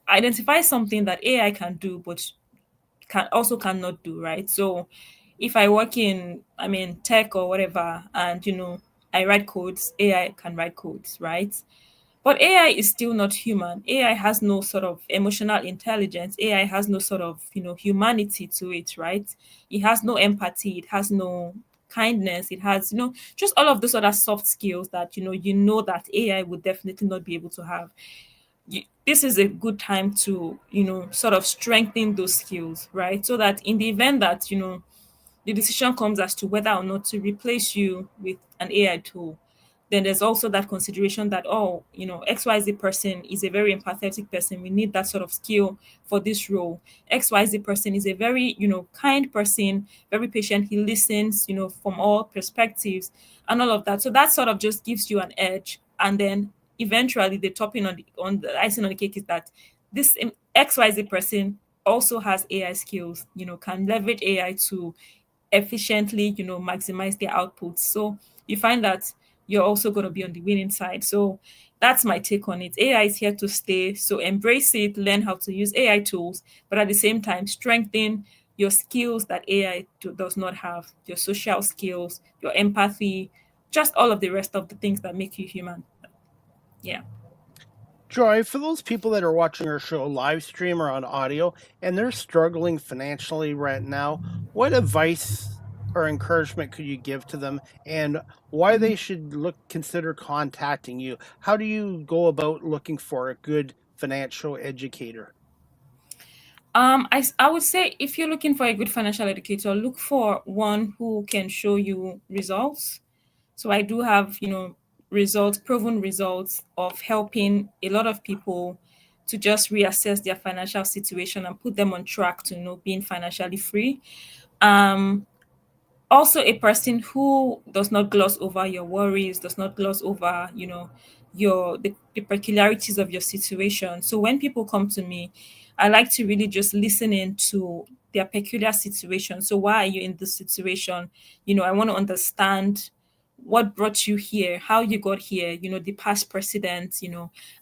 identify something that AI can do, but cannot do, right? So if I work in, I mean, tech or whatever, and I write codes, AI can write codes, right? But AI is still not human. AI has no sort of emotional intelligence. AI has no sort of, humanity to it, right? It has no empathy. It has no kindness. It has, just all of those other soft skills that, that AI would definitely not be able to have. This is a good time to, sort of strengthen those skills, right? So that in the event that, the decision comes as to whether or not to replace you with an AI tool, then there's also that consideration that, oh, XYZ person is a very empathetic person. We need that sort of skill for this role. XYZ person is a very, kind person, very patient. He listens, from all perspectives and all of that. So that sort of just gives you an edge. And then eventually the topping on the icing on the cake is that this XYZ person also has AI skills, can leverage AI to efficiently, maximize their outputs. So you find that you're also going to be on the winning side. So that's my take on it. AI is here to stay. So embrace it, learn how to use AI tools, but at the same time, strengthen your skills that AI does not have, your social skills, your empathy, just all of the rest of the things that make you human. Yeah. Joy, for those people that are watching our show live stream or on audio and they're struggling financially right now, what advice or encouragement could you give to them, and why they should consider contacting you? How do you go about looking for a good financial educator? I would say if you're looking for a good financial educator, look for one who can show you results. So I do have, results, proven results of helping a lot of people to just reassess their financial situation and put them on track to, being financially free. Um, Also a person who does not gloss over your worries, does not gloss over, the peculiarities of your situation. So when people come to me, I like to really just listen in to their peculiar situation. So why are you in this situation? I want to understand what brought you here, how you got here, the past precedents,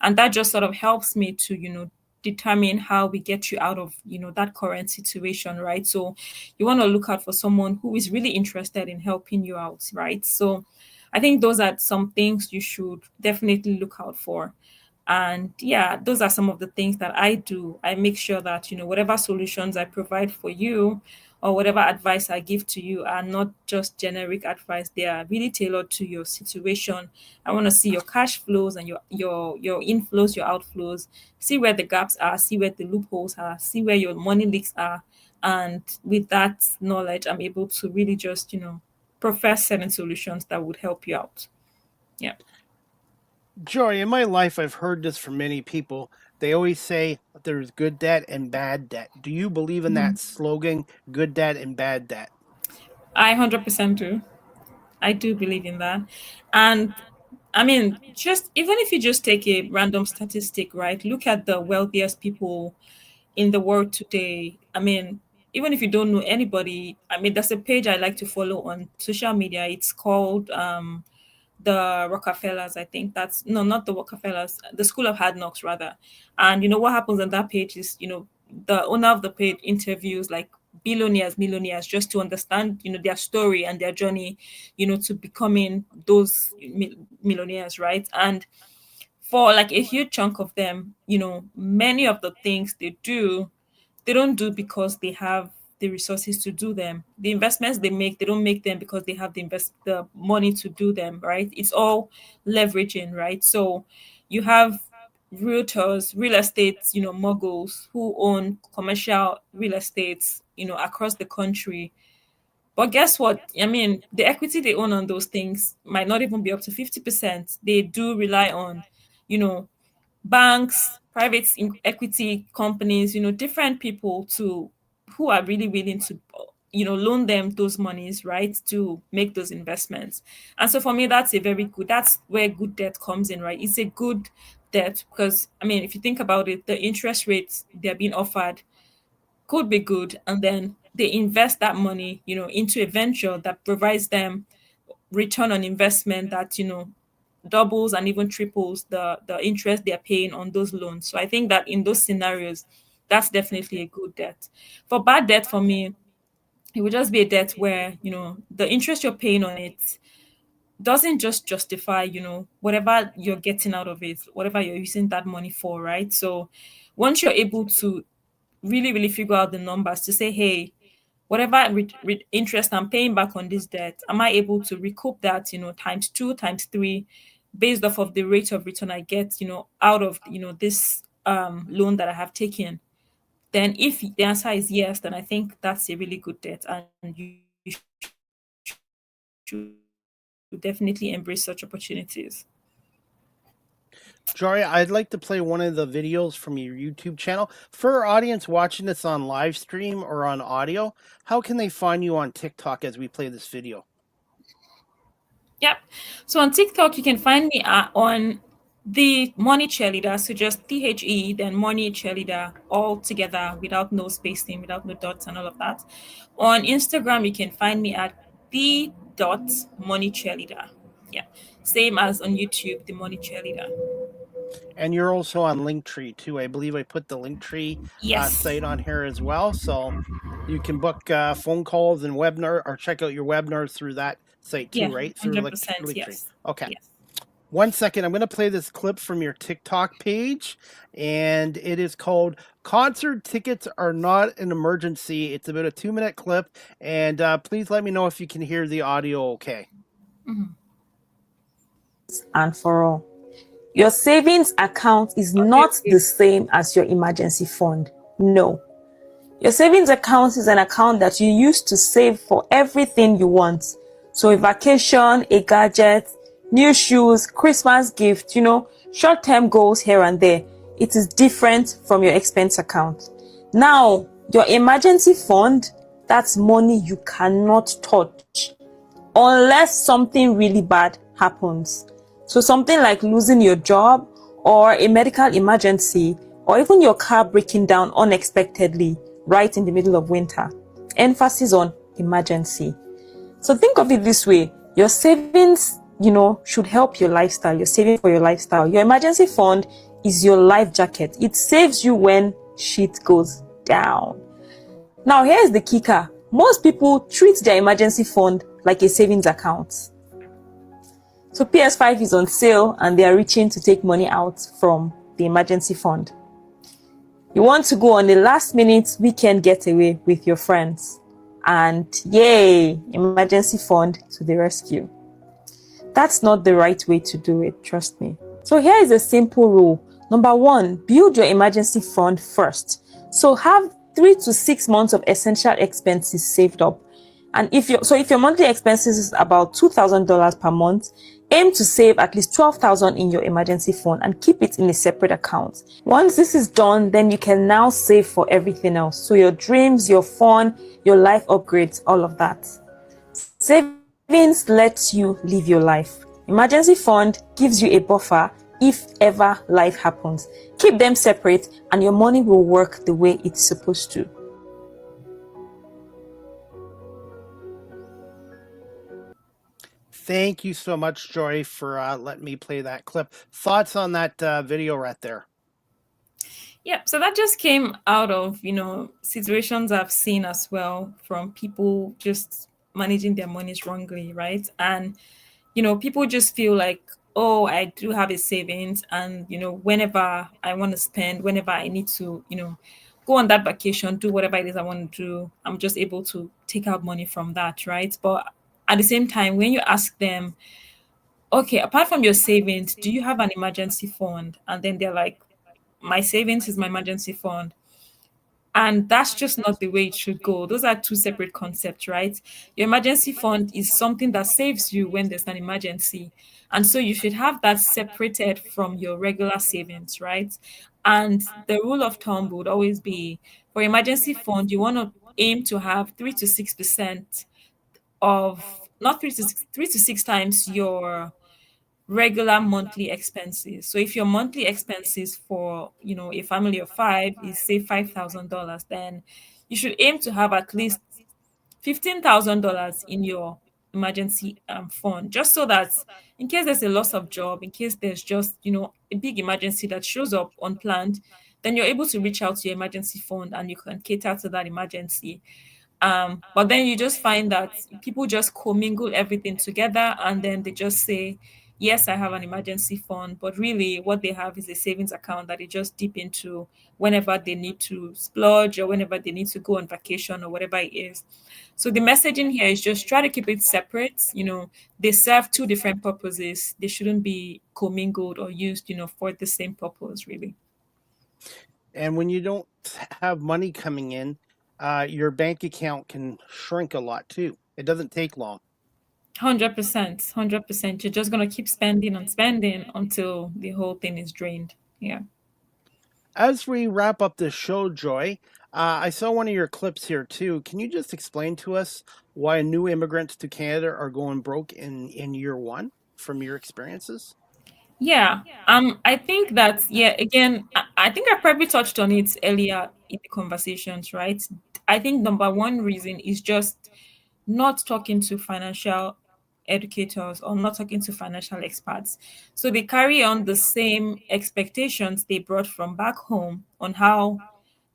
and that just sort of helps me to, determine how we get you out of, that current situation, right? So you want to look out for someone who is really interested in helping you out, right? So I think those are some things you should definitely look out for. And yeah, those are some of the things that I do. I make sure that, whatever solutions I provide for you or whatever advice I give to you are not just generic advice. They are really tailored to your situation. I want to see your cash flows and your inflows, your outflows, see where the gaps are, see where the loopholes are, see where your money leaks are. And with that knowledge, I'm able to really just, profess certain solutions that would help you out. Yeah. Joy, in my life, I've heard this from many people. They always say there's good debt and bad debt. Do you believe in that slogan, good debt and bad debt? I 100% do. I do believe in that. And I mean, just even if you just take a random statistic, right? Look at the wealthiest people in the world today. I mean, even if you don't know anybody, I mean, there's a page I like to follow on social media. It's called the Rockefellers, I think. That's no, not the Rockefellers, the School of Hard Knocks, rather. And what happens on that page is, the owner of the page interviews like billionaires, millionaires, just to understand, their story and their journey, to becoming those millionaires, right? And for like a huge chunk of them, many of the things they don't do because they have the resources to do them. The investments they make, they don't make them because they have the money to do them, right? It's all leveraging, right? So you have realtors, real estate, moguls who own commercial real estates, across the country. But guess what? I mean, the equity they own on those things might not even be up to 50%. They do rely on, you know, banks, equity companies, different people to who are really willing to loan them those monies, right, to make those investments. And so for me, that's where good debt comes in, right? It's a good debt because I mean, if you think about it, the interest rates they're being offered could be good, and then they invest that money, into a venture that provides them return on investment that doubles and even triples the interest they're paying on those loans. So I think that in those scenarios, that's definitely a good debt. For bad debt, for me, it would just be a debt where the interest you're paying on it doesn't just justify whatever you're getting out of it, whatever you're using that money for, right? So once you're able to really really figure out the numbers to say, hey, whatever interest I'm paying back on this debt, am I able to recoup that, times two, times three, based off of the rate of return I get, out of, this loan that I have taken? Then if the answer is yes, then I think that's a really good debt, and you should definitely embrace such opportunities. Jory, I'd like to play one of the videos from your YouTube channel. For our audience watching this on live stream or on audio, how can they find you on TikTok as we play this video? Yep. So on TikTok, you can find me on the Money Cheerleader. So just THE, then Money Cheerleader, all together without no spacing, without no dots and all of that. On Instagram, you can find me at the dot Money Cheerleader. Yeah. Same as on YouTube, the Money Cheerleader. And you're also on Linktree too. I believe I put the Linktree Yes. site on here as well. So you can book phone calls and webinar or check out your webinars through that site too, Yeah, right? Through 100%, Linktree. yes. Okay. Yes. 1 second. I'm going to play this clip from your TikTok page, and it is called "Concert Tickets Are Not an Emergency." It's about a 2-minute clip, and please let me know if you can hear the audio okay. And for all, your savings account is not the same as your emergency fund. No. Your savings account is an account that you use to save for everything you want. So a vacation, a gadget, new shoes, Christmas gift, short-term goals here and there. It is different from your expense account. Now, your emergency fund, that's money you cannot touch unless something really bad happens. So something like losing your job or a medical emergency or even your car breaking down unexpectedly right in the middle of winter. Emphasis on emergency. So think of it this way. Your savings, should help your lifestyle. You're saving for your lifestyle. Your emergency fund is your life jacket. It saves you when shit goes down. Now, here's the kicker. Most people treat their emergency fund like a savings account. So PS5 is on sale and they are reaching to take money out from the emergency fund. You want to go on a last minute weekend getaway with your friends. And yay, emergency fund to the rescue. That's not the right way to do it, trust me. So here is a simple rule. Number 1, build your emergency fund first. So have 3 to 6 months of essential expenses saved up. And if your monthly expenses is about $2,000 per month, aim to save at least $12,000 in your emergency fund and keep it in a separate account. Once this is done, then you can now save for everything else. So your dreams, your fun, your life upgrades, all of that. Savings lets you live your life. Emergency fund gives you a buffer if ever life happens. Keep them separate and your money will work the way it's supposed to. Thank you so much, Joy, for letting me play that clip. Thoughts on that video right there? Yeah, so that just came out of, situations I've seen as well from people just managing their monies wrongly, right? And, people just feel like, oh, I do have a savings and, whenever I want to spend, whenever I need to, go on that vacation, do whatever it is I want to do, I'm just able to take out money from that, right? But at the same time, when you ask them, okay, apart from your savings, do you have an emergency fund? And then they're like, my savings is my emergency fund. And that's just not the way it should go. Those are two separate concepts, right? Your emergency fund is something that saves you when there's an emergency. And so you should have that separated from your regular savings, right? And the rule of thumb would always be for emergency fund, you want to aim to have 3 to 6% of not 3 to 6 times your regular monthly expenses. So if your monthly expenses for, a family of five is say $5,000, then you should aim to have at least $15,000 in your emergency fund, just so that in case there's a loss of job, in case there's just, a big emergency that shows up unplanned, then you're able to reach out to your emergency fund and you can cater to that emergency. But then you just find that people just commingle everything together and then they just say, yes, I have an emergency fund, but really what they have is a savings account that they just dip into whenever they need to splurge or whenever they need to go on vacation or whatever it is. So the messaging here is just try to keep it separate. They serve two different purposes. They shouldn't be commingled or used, for the same purpose, really. And when you don't have money coming in, your bank account can shrink a lot too. It doesn't take long. 100%, 100%. You're just gonna keep spending and spending until the whole thing is drained. Yeah. As we wrap up this show, Joy, I saw one of your clips here too. Can you just explain to us why new immigrants to Canada are going broke in year one from your experiences? Yeah. I think that, yeah, again, I think I probably touched on it earlier in the conversations, right? I think number one reason is just not talking to financial educators or not talking to financial experts. So they carry on the same expectations they brought from back home on how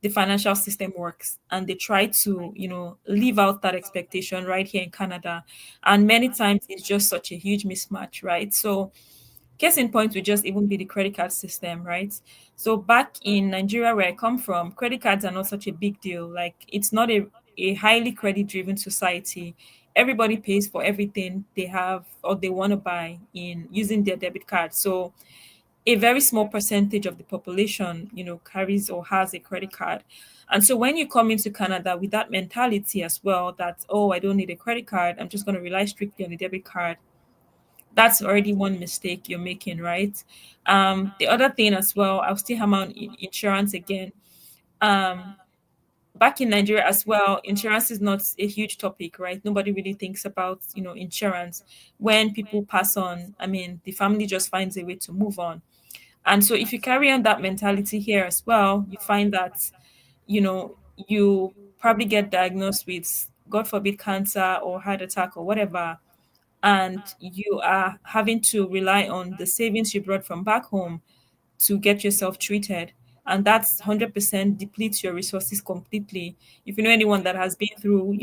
the financial system works, and they try to, live out that expectation right here in Canada. And many times it's just such a huge mismatch, right? So case in point would just even be the credit card system, right? So back in Nigeria, where I come from, credit cards are not such a big deal. Like it's not a highly credit driven society. Everybody pays for everything they have or they want to buy in using their debit card. So a very small percentage of the population, carries or has a credit card. And so when you come into Canada with that mentality as well, that, oh, I don't need a credit card, I'm just going to rely strictly on the debit card, that's already one mistake you're making, right? The other thing as well, I'll still hammer on insurance again. Um, Back in Nigeria as well, insurance is not a huge topic, right? Nobody really thinks about, insurance. When people pass on, I mean, the family just finds a way to move on. And so if you carry on that mentality here as well, you find that, you probably get diagnosed with, God forbid, cancer or heart attack or whatever, and you are having to rely on the savings you brought from back home to get yourself treated. And that's 100% depletes your resources completely. If you know anyone that has been through,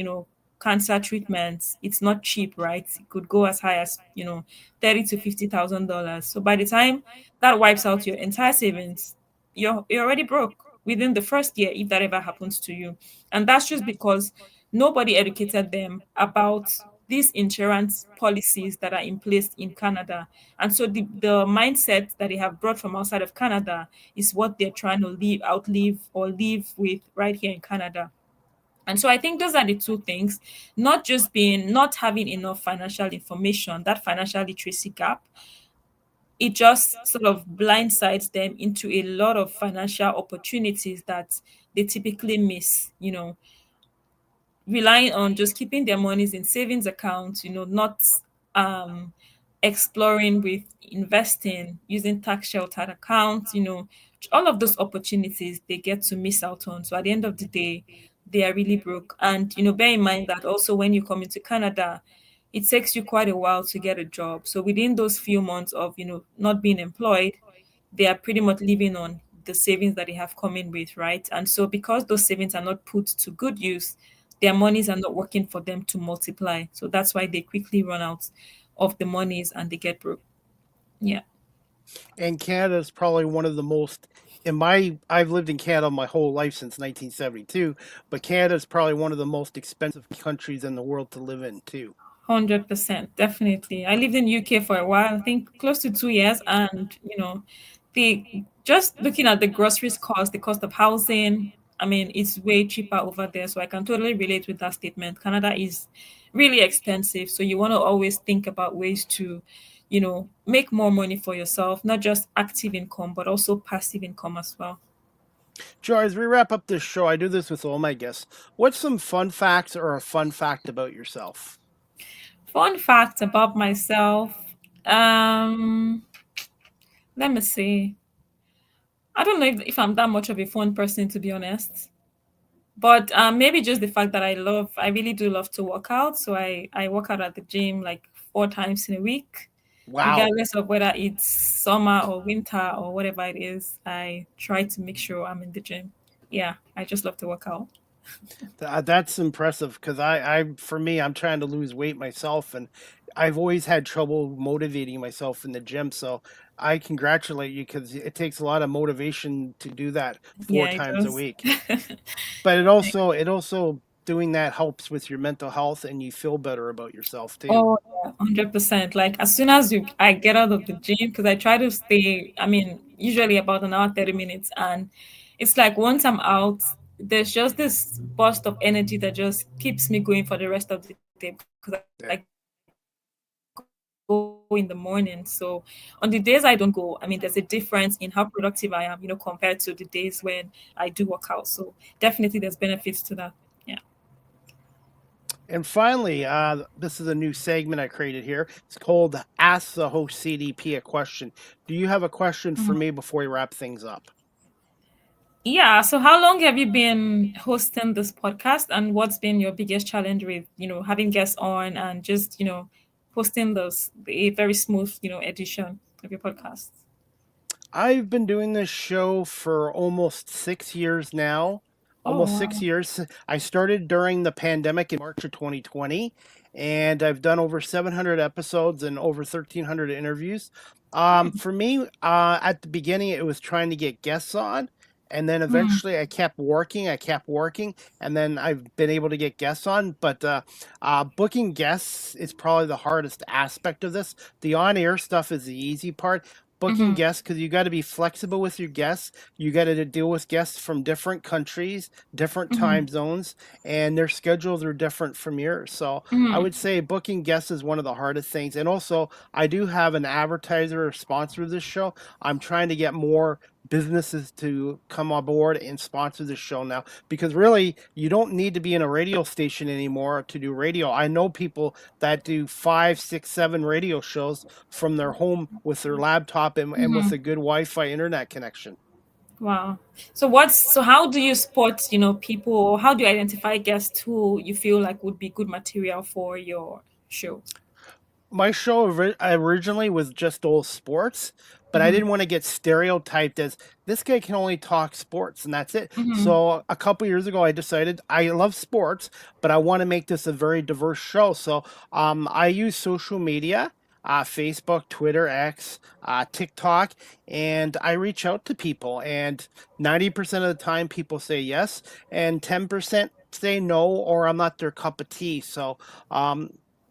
cancer treatments, it's not cheap, right? It could go as high as, thirty to $50,000. So by the time that wipes out your entire savings, you're already broke within the first year if that ever happens to you. And that's just because nobody educated them about these insurance policies that are in place in Canada. And so the mindset that they have brought from outside of Canada is what they're trying to outlive or live with right here in Canada. And so I think those are the two things, not having enough financial information, that financial literacy gap, it just sort of blindsides them into a lot of financial opportunities that they typically miss, relying on just keeping their monies in savings accounts, not um exploring with investing, using tax sheltered accounts, all of those opportunities they get to miss out on. So at the end of the day, they are really broke. And bear in mind that also when you come into Canada, it takes you quite a while to get a job. So within those few months of, not being employed, they are pretty much living on the savings that they have come in with, right? And so because those savings are not put to good use, their monies are not working for them to multiply. So that's why they quickly run out of the monies and they get broke. Yeah. And Canada is probably one of the most I've lived in Canada my whole life since 1972, but Canada is probably one of the most expensive countries in the world to live in too. 100%, definitely. I lived in UK for a while, I think close to 2 years, and the just looking at the groceries cost, the cost of housing, I mean, it's way cheaper over there. So I can totally relate with that statement. Canada is really expensive, so you want to always think about ways to, make more money for yourself, not just active income, but also passive income as well. Joe, as we wrap up this show, I do this with all my guests. What's some fun facts or a fun fact about yourself? Fun fact about myself. Um, Let me see. I don't know if I'm that much of a fun person, to be honest. But maybe just the fact that I really do love to work out. So I work out at the gym like 4 times in a week, Wow. regardless of whether it's summer or winter or whatever it is. I try to make sure I'm in the gym. Yeah, I just love to work out. That's impressive because for me, I'm trying to lose weight myself, and I've always had trouble motivating myself in the gym. So I congratulate you because it takes a lot of motivation to do that four Yeah, it times a does. week. But it also doing that helps with your mental health, and you feel better about yourself too. Oh, yeah, 100%. Like as soon as I get out of the gym, because I try to stay, I mean, usually about an hour, 30 minutes. And it's like once I'm out, there's just this burst of energy that just keeps me going for the rest of the day because I go in the morning. So on the days I don't go, I mean, there's a difference in how productive I am, compared to the days when I do work out. So definitely there's benefits to that. Yeah. And finally, this is a new segment I created here. It's called Ask the Host CDP a Question. Do you have a question for me before we wrap things up? Yeah. So how long have you been hosting this podcast, and what's been your biggest challenge with, having guests on and just, hosting a very smooth, edition of your podcast? I've been doing this show for almost 6 years now. Oh, Almost six wow. years. I started during the pandemic in March of 2020, and I've done over 700 episodes and over 1,300 interviews. For me, at the beginning, it was trying to get guests on, and then Mm, eventually I kept working, and then I've been able to get guests on. But booking guests is probably the hardest aspect of this. The on-air stuff is the easy part. Booking mhm, guests, because you got to be flexible with your guests. You got to deal with guests from different countries, different mhm, time zones, and their schedules are different from yours. So I mhm, would say booking guests is one of the hardest things. And also, I do have an advertiser or sponsor of this show. I'm trying to get more businesses to come on board and sponsor this show now, because really you don't need to be in a radio station anymore to do radio. I know people that do 5, 6, 7 radio shows from their home with their laptop and with mhm. a good Wi-Fi internet connection. Wow. So how do you spot, people, or how do you identify guests who you feel like would be good material for your show? my show originally was just all sports, but I didn't want to get stereotyped as this guy can only talk sports and that's it. So a couple years ago, I decided I love sports, but I want to make this a very diverse show. So I use social media. Facebook, Twitter, X, TikTok, and I reach out to people. And 90% of the time, people say yes, and 10% say no, or I'm not their cup of tea. So,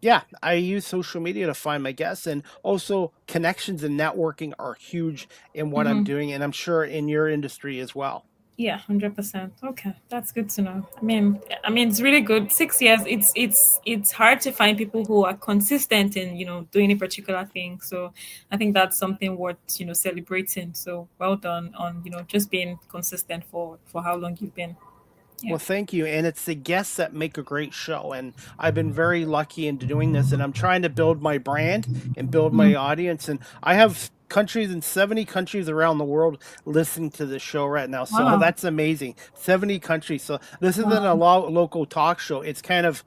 yeah, I use social media to find my guests, and also connections and networking are huge in what I'm doing, and I'm sure in your industry as well. Yeah, 100%. Okay, that's good to know. I mean, it's really good. 6 years. It's hard to find people who are consistent in doing a particular thing. So I think that's something worth celebrating. So well done on just being consistent for how long you've been. Yeah. Well, thank you. And it's the guests that make a great show. And I've been very lucky into doing this. And I'm trying to build my brand and build my audience. And I have countries in 70 countries around the world listening to this show right now. So Wow. that's amazing. 70 countries. So this isn't a Wow. local talk show, it's kind of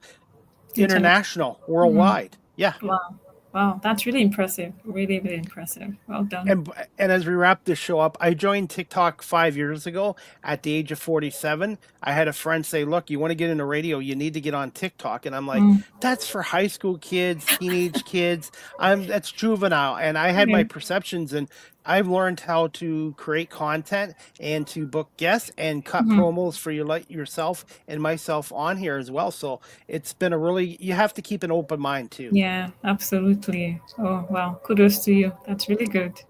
Internet. international, worldwide. Yeah. Wow. Wow. That's really impressive. Really, really impressive. Well done. And as we wrap this show up, I joined TikTok 5 years ago at the age of 47. I had a friend say, "Look, you want to get into radio, you need to get on TikTok." And I'm like, "That's for high school kids, teenage kids. That's juvenile." And I had my Yeah. perceptions, and I've learned how to create content and to book guests and cut promos for yourself and myself on here as well. So it's been you have to keep an open mind too. Yeah, absolutely. Oh, wow. Kudos to you. That's really good.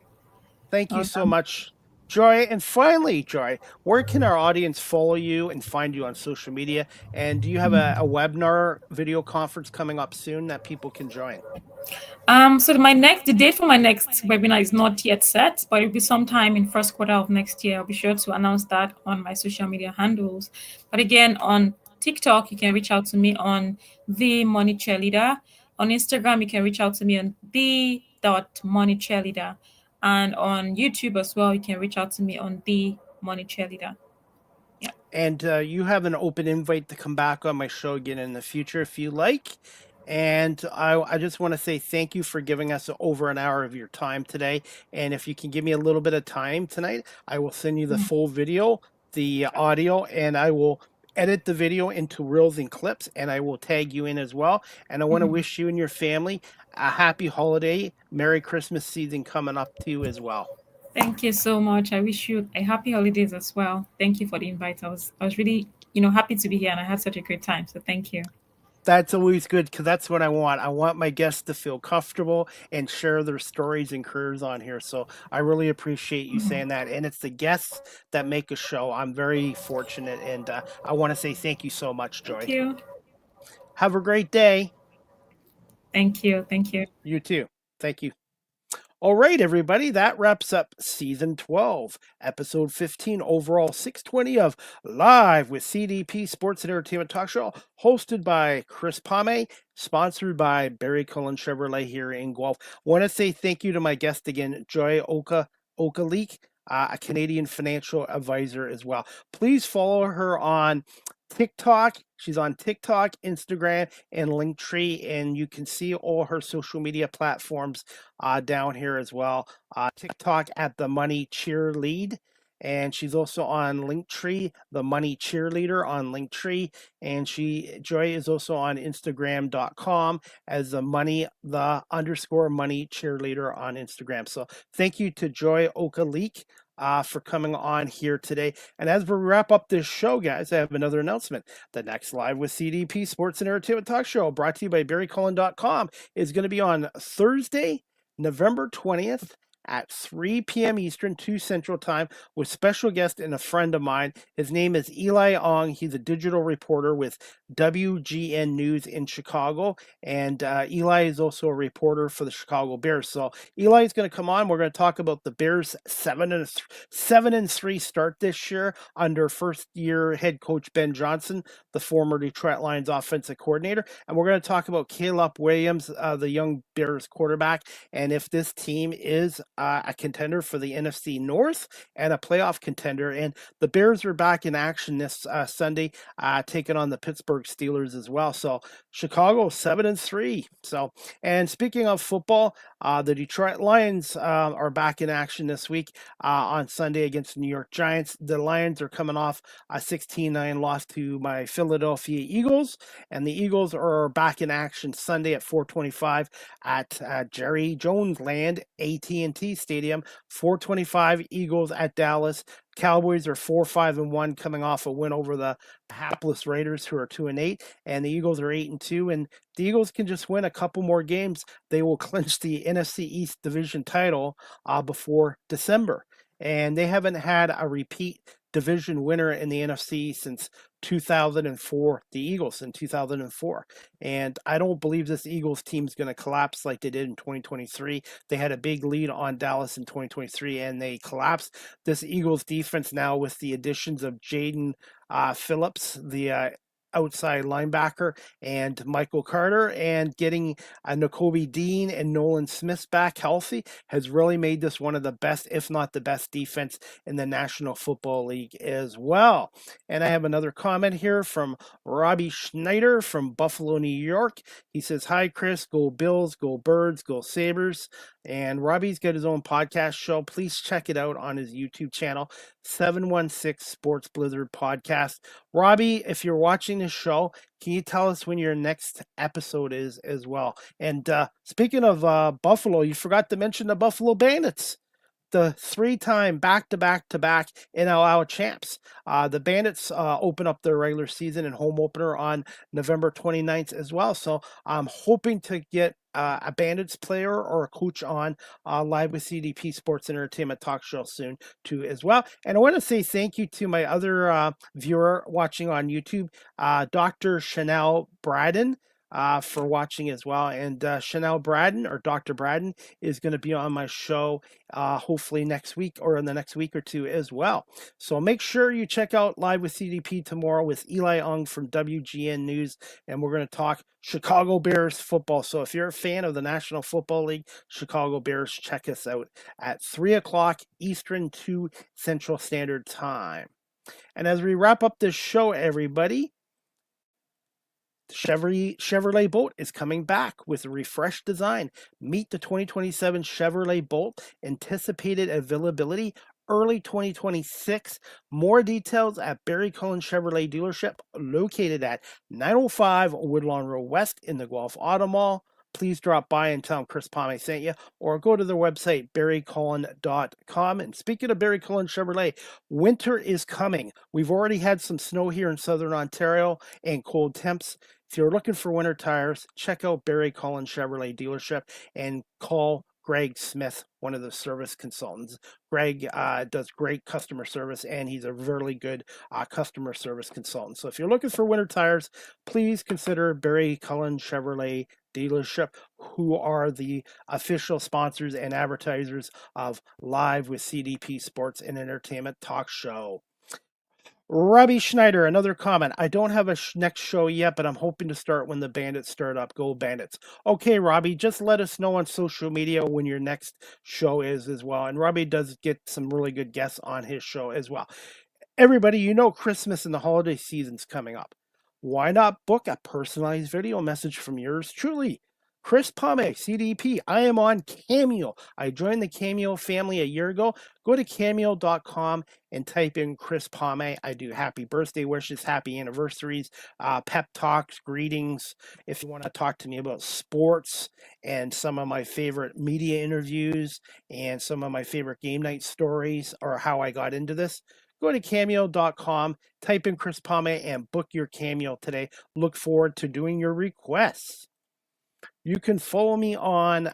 Thank you Well so done. much, Joy. And finally, Joy, where can our audience follow you and find you on social media? And do you have a webinar video conference coming up soon that people can join? So the date for my next webinar is not yet set, but it'll be sometime in first quarter of next year. I'll be sure to announce that on my social media handles. But again, on TikTok, you can reach out to me on the Money Cheerleader. On Instagram, you can reach out to me on the.moneycheerleader. And on YouTube as well, you can reach out to me on the Money Cheerleader. Yeah. And you have an open invite to come back on my show again in the future if you like. And I just want to say thank you for giving us over an hour of your time today. And if you can give me a little bit of time tonight, I will send you the full video, the audio, and I will edit the video into reels and clips, and I will tag you in as well. And I want to wish you and your family a happy holiday, Merry Christmas season coming up to you as well. Thank you so much. I wish you a happy holidays as well. Thank you for the invite. I was really, happy to be here, and I had such a great time. So thank you. That's always good because that's what I want. I want my guests to feel comfortable and share their stories and careers on here. So I really appreciate you saying that. And it's the guests that make a show. I'm very fortunate. And I want to say thank you so much, Joy. Thank you. Have a great day. Thank you. Thank you. You too. Thank you. All right, everybody, that wraps up season 12, episode 15, overall 620 of Live with CDP Sports and Entertainment Talk Show, hosted by Chris Pame, sponsored by Barry Cullen Chevrolet here in Guelph. Want to say thank you to my guest again, Joy Okeleke, a Canadian financial advisor as well. Please follow her on TikTok. She's on TikTok, Instagram, and Linktree, and you can see all her social media platforms down here as well. TikTok at the Money Cheerlead, and she's also on Linktree, the Money Cheerleader on Linktree, and Joy is also on Instagram.com as the _money cheerleader on Instagram. So thank you to Joy Okeleke for coming on here today. And as we wrap up this show, guys, I have another announcement. The next Live with CDP Sports and Entertainment Talk Show, brought to you by BarryCullen.com, is going to be on Thursday, November 20th at 3 p.m. Eastern, 2 Central Time, with special guest and a friend of mine. His name is Eli Ong. He's a digital reporter with WGN News in Chicago, and Eli is also a reporter for the Chicago Bears. So Eli is going to come on. We're going to talk about the Bears' 7-3 start this year under first-year head coach Ben Johnson, the former Detroit Lions offensive coordinator, and we're going to talk about Caleb Williams, the young Bears quarterback, and if this team is a contender for the NFC North and a playoff contender. And the Bears are back in action this Sunday, taking on the Pittsburgh Steelers as well. So Chicago 7-3. So, and speaking of football, the Detroit Lions are back in action this week on Sunday against the New York Giants. The Lions are coming off a 16-9 loss to my Philadelphia Eagles, and the Eagles are back in action Sunday at 4:25 at Jerry Jones Land, AT&T Stadium. 4:25 Eagles at Dallas. Cowboys are 4-5-1, coming off a win over the hapless Raiders, who are 2-8, and the Eagles are 8-2. And the Eagles can just win a couple more games, they will clinch the NFC East division title before December. And they haven't had a repeat division winner in the NFC since 2004, the Eagles in 2004. And I don't believe this Eagles team is going to collapse like they did in 2023. They had a big lead on Dallas in 2023 and they collapsed. This Eagles defense now, with the additions of Jaden Phillips, the outside linebacker, and Michael Carter, and getting Nakobe Dean and Nolan Smith back healthy, has really made this one of the best, if not the best, defense in the National Football League as well. And I have another comment here from Robbie Schneider from Buffalo, New York. He says, "Hi, Chris. Go Bills, go Birds, go Sabres." And Robbie's got his own podcast show. Please check it out on his YouTube channel, 716 Sports Blizzard Podcast. Robbie, if you're watching this show, can you tell us when your next episode is as well? And speaking of Buffalo, you forgot to mention the Buffalo Bandits, the 3-time back-to-back NLL champs. The Bandits open up their regular season and home opener on November 29th as well. So I'm hoping to get a Bandits player or a coach on live with CDP Sports and Entertainment Talk Show soon too as well. And I want to say thank you to my other viewer watching on YouTube, Dr. Chanel Braden, for watching as well. And Chanel Braden, or Dr. Braden, is going to be on my show hopefully next week or in the next week or two as well. So make sure you check out Live with CDP tomorrow with Eli Ung from WGN News, and we're going to talk Chicago Bears football. So if you're a fan of the National Football League, Chicago Bears, check us out at 3 o'clock Eastern, 2 Central Standard Time. And as we wrap up this show, everybody, Chevrolet Bolt is coming back with a refreshed design. Meet the 2027 Chevrolet Bolt. Anticipated availability early 2026. More details at Barry Cullen Chevrolet dealership, located at 905 Woodlawn Road West in the Guelph Auto Mall. Please drop by and tell them Chris Palme sent you, or go to their website, barrycullen.com. And speaking of Barry Cullen Chevrolet, winter is coming. We've already had some snow here in southern Ontario and cold temps. If you're looking for winter tires, check out Barry Cullen Chevrolet dealership and call Greg Smith, one of the service consultants. Greg does great customer service, and he's a really good customer service consultant. So if you're looking for winter tires, please consider Barry Cullen Chevrolet dealership, who are the official sponsors and advertisers of Live with CDP Sports and Entertainment Talk Show. Robbie Schneider, another comment. I don't have a next show yet, but I'm hoping to start when the Bandits start up. Go Bandits. Okay, Robbie, just let us know on social media when your next show is as well. And Robbie does get some really good guests on his show as well. Everybody, you know Christmas and the holiday season's coming up. Why not book a personalized video message from yours truly, Chris Palme, CDP. I am on Cameo. I joined the Cameo family a year ago. Go to cameo.com and type in Chris Palme. I do happy birthday wishes, happy anniversaries, pep talks, greetings. If you want to talk to me about sports and some of my favorite media interviews and some of my favorite game night stories, or how I got into this, go to cameo.com, type in Chris Palme, and book your Cameo today. Look forward to doing your requests. You can follow me on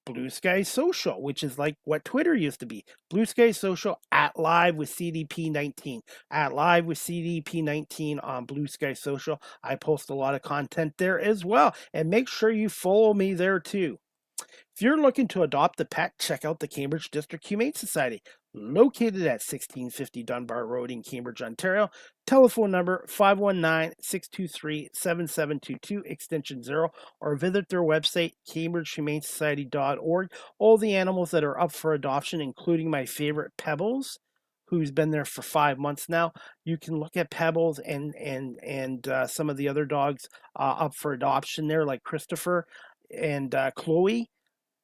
Blue Sky Social, which is like what Twitter used to be. Blue Sky Social at Live with CDP19. At Live with CDP19 on Blue Sky Social. I post a lot of content there as well. And make sure you follow me there too. If you're looking to adopt a pet, check out the Cambridge District Humane Society. located at 1650 Dunbar Road in Cambridge, Ontario. Telephone number 519-623-7722, extension 0, or visit their website, cambridgehumanesociety.org. All the animals that are up for adoption, including my favorite Pebbles, who's been there for 5 months now. You can look at Pebbles and some of the other dogs up for adoption there, like Christopher and Chloe.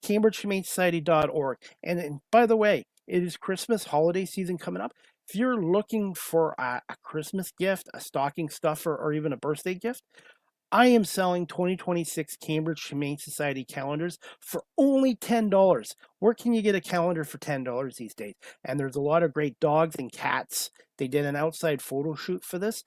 CambridgeHumaneSociety.org. And by the way, it is Christmas holiday season coming up. If you're looking for a Christmas gift, a stocking stuffer, or even a birthday gift, I am selling 2026 Cambridge Humane Society calendars for only $10. Where can you get a calendar for $10 these days? And there's a lot of great dogs and cats. They did an outside photo shoot for this.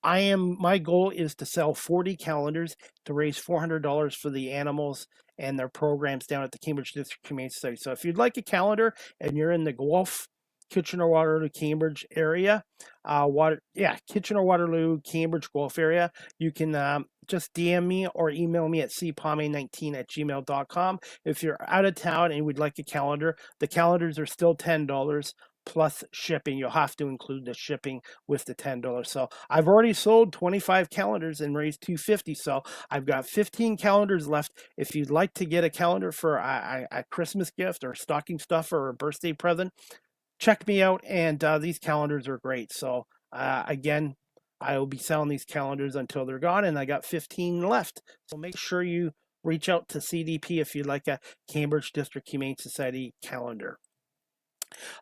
My goal is to sell 40 calendars to raise $400 for the animals and their programs down at the Cambridge District Humane Society. So if you'd like a calendar and you're in the Guelph, Kitchener-Waterloo, Cambridge area, Kitchener-Waterloo, Cambridge, Guelph area, you can just DM me or email me at cpame19@gmail.com. If you're out of town and would like a calendar, the calendars are still $10 plus shipping. You'll have to include the shipping with the $10. So I've already sold 25 calendars and raised $250. So I've got 15 calendars left. If you'd like to get a calendar for a Christmas gift or stocking stuffer or a birthday present, check me out. And these calendars are great. So again, I will be selling these calendars until they're gone, and I got 15 left. So make sure you reach out to CDP if you'd like a Cambridge District Humane Society calendar.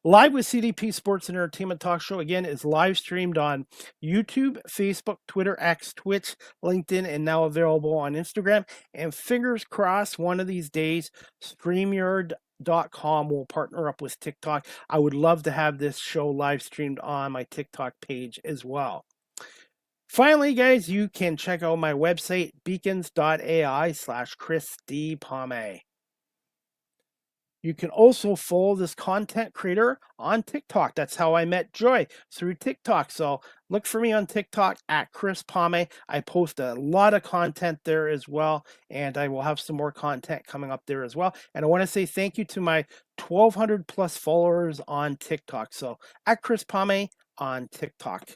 Live with CDP Sports and Entertainment Talk Show, again, is live streamed on YouTube, Facebook, Twitter, X, Twitch, LinkedIn, and now available on Instagram. And fingers crossed, one of these days, StreamYard.com will partner up with TikTok. I would love to have this show live streamed on my TikTok page as well. Finally, guys, you can check out my website, beacons.ai/Chris D. Palme. You can also follow this content creator on TikTok. That's how I met Joy, through TikTok. So look for me on TikTok at Chris Palme. I post a lot of content there as well, and I will have some more content coming up there as well. And I want to say thank you to my 1,200 plus followers on TikTok. So at Chris Palme on TikTok.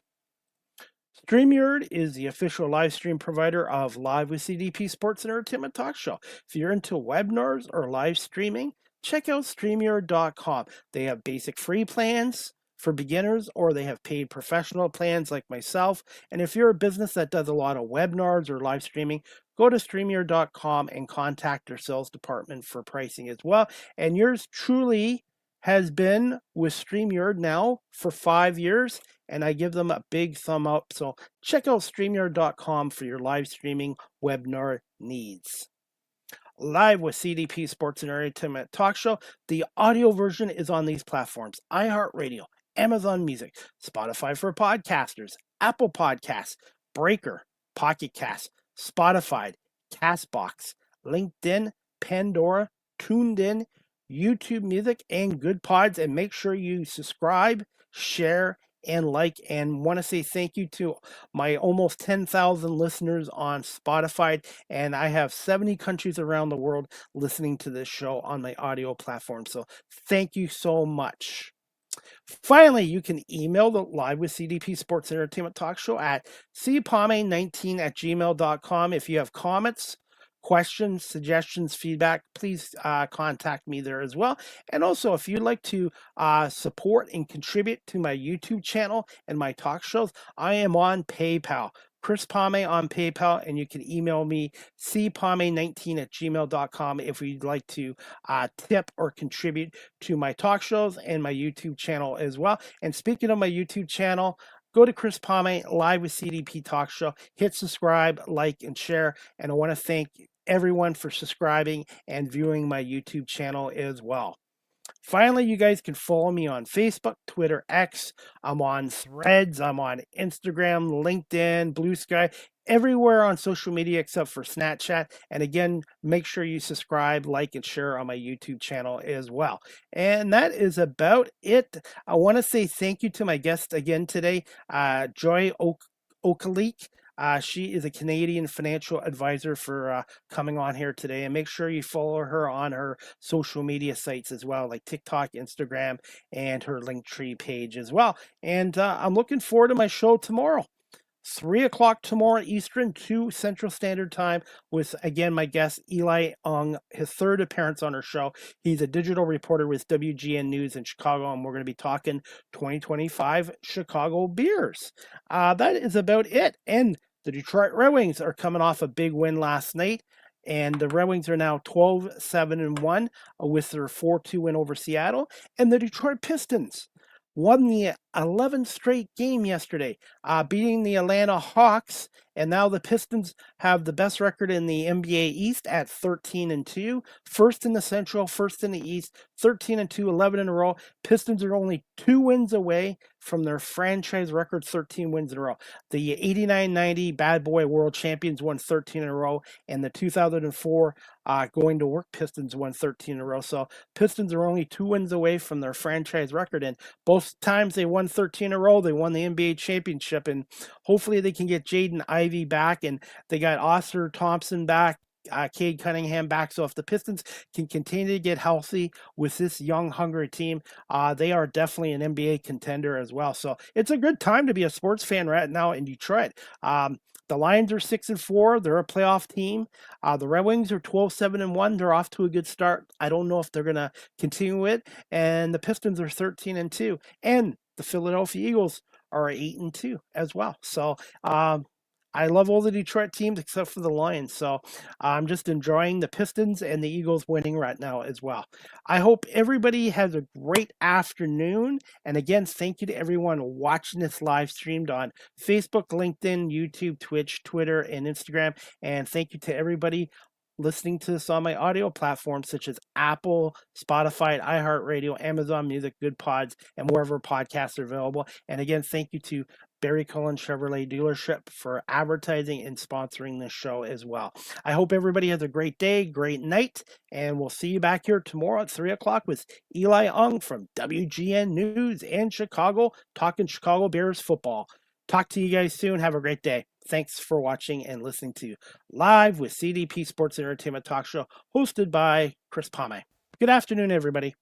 StreamYard is the official live stream provider of Live with CDP Sports and Entertainment Talk Show. If you're into webinars or live streaming, check out StreamYard.com. They have basic free plans for beginners, or they have paid professional plans like myself. And if you're a business that does a lot of webinars or live streaming, go to StreamYard.com and contact their sales department for pricing as well. And yours truly has been with StreamYard now for 5 years, and I give them a big thumb up. So check out StreamYard.com for your live streaming webinar needs. Live with CDP Sports and Entertainment Talk Show. The audio version is on these platforms: iHeartRadio, Amazon Music, Spotify for podcasters, Apple Podcasts, Breaker, Pocket Cast, Spotify, Castbox, LinkedIn, Pandora, Tuned In, YouTube Music, and Good Pods. And make sure you subscribe, share, and like, and want to say thank you to my almost 10,000 listeners on Spotify, and I have 70 countries around the world listening to this show on my audio platform. So thank you so much. Finally, you can email the Live with CDP Sports Entertainment Talk Show at cpame19@gmail.com. If you have comments, questions, suggestions, feedback, please contact me there as well. And also, if you'd like to support and contribute to my YouTube channel and my talk shows, I am on PayPal. Chris Palme on PayPal, and you can email me cpame19@gmail.com if you'd like to tip or contribute to my talk shows and my YouTube channel as well. And speaking of my YouTube channel, go to Chris Palme Live with CDP Talk Show, hit subscribe, like, and share. And I want to thank everyone for subscribing and viewing my YouTube channel as well. Finally, you guys can follow me on Facebook, Twitter, X. I'm on Threads. I'm on Instagram, LinkedIn, Blue Sky, everywhere on social media except for Snapchat. And again, make sure you subscribe, like, and share on my YouTube channel as well. And that is about it. I want to say thank you to my guest again today, Joy Okeleke. She is a Canadian Financial Advisor for coming on here today. And make sure you follow her on her social media sites as well, like TikTok, Instagram, and her Linktree page as well. And I'm looking forward to my show tomorrow. 3 o'clock tomorrow Eastern, 2 Central Standard Time, with, again, my guest, Eli Ung, his third appearance on our show. He's a digital reporter with WGN News in Chicago, and we're going to be talking 2025 Chicago Bears. That is about it. And the Detroit Red Wings are coming off a big win last night, and the Red Wings are now 12-7-1 with their 4-2 win over Seattle. And the Detroit Pistons won the 11th straight game yesterday, beating the Atlanta Hawks, and now the Pistons have the best record in the NBA East at 13-2, first in the Central, first in the East, 13-2, 11 in a row. Pistons are only 2 wins away from their franchise record, 13 wins in a row. The 89-90 Bad Boy World Champions won 13 in a row, and the 2004 Going to Work Pistons won 13 in a row. So Pistons are only 2 wins away from their franchise record, and both times they won 13 in a row, they won the NBA championship, and hopefully they can get Jaden Ivey back, and they got Oscar Thompson back, Cade Cunningham back. So if the Pistons can continue to get healthy with this young, hungry team, they are definitely an NBA contender as well. So it's a good time to be a sports fan right now in Detroit. The Lions are 6-4. They're a playoff team. The Red Wings are 12-7-1. They're off to a good start. I don't know if they're going to continue it. And the Pistons are 13-2. And the Philadelphia Eagles are 8-2 as well. So I love all the Detroit teams except for the Lions. So I'm just enjoying the Pistons and the Eagles winning right now as well. I hope everybody has a great afternoon. And again, thank you to everyone watching this live streamed on Facebook, LinkedIn, YouTube, Twitch, Twitter, and Instagram. And thank you to everybody listening to this on my audio platforms such as Apple, Spotify, iHeartRadio, Amazon Music, Good Pods, and wherever podcasts are available. And again, thank you to Barry Cullen Chevrolet Dealership for advertising and sponsoring this show as well. I hope everybody has a great day, great night, and we'll see you back here tomorrow at 3 o'clock with Eli Ung from WGN News in Chicago, talking Chicago Bears football. Talk to you guys soon. Have a great day. Thanks for watching and listening to Live with CDP Sports Entertainment Talk Show, hosted by Chris Pame. Good afternoon, everybody.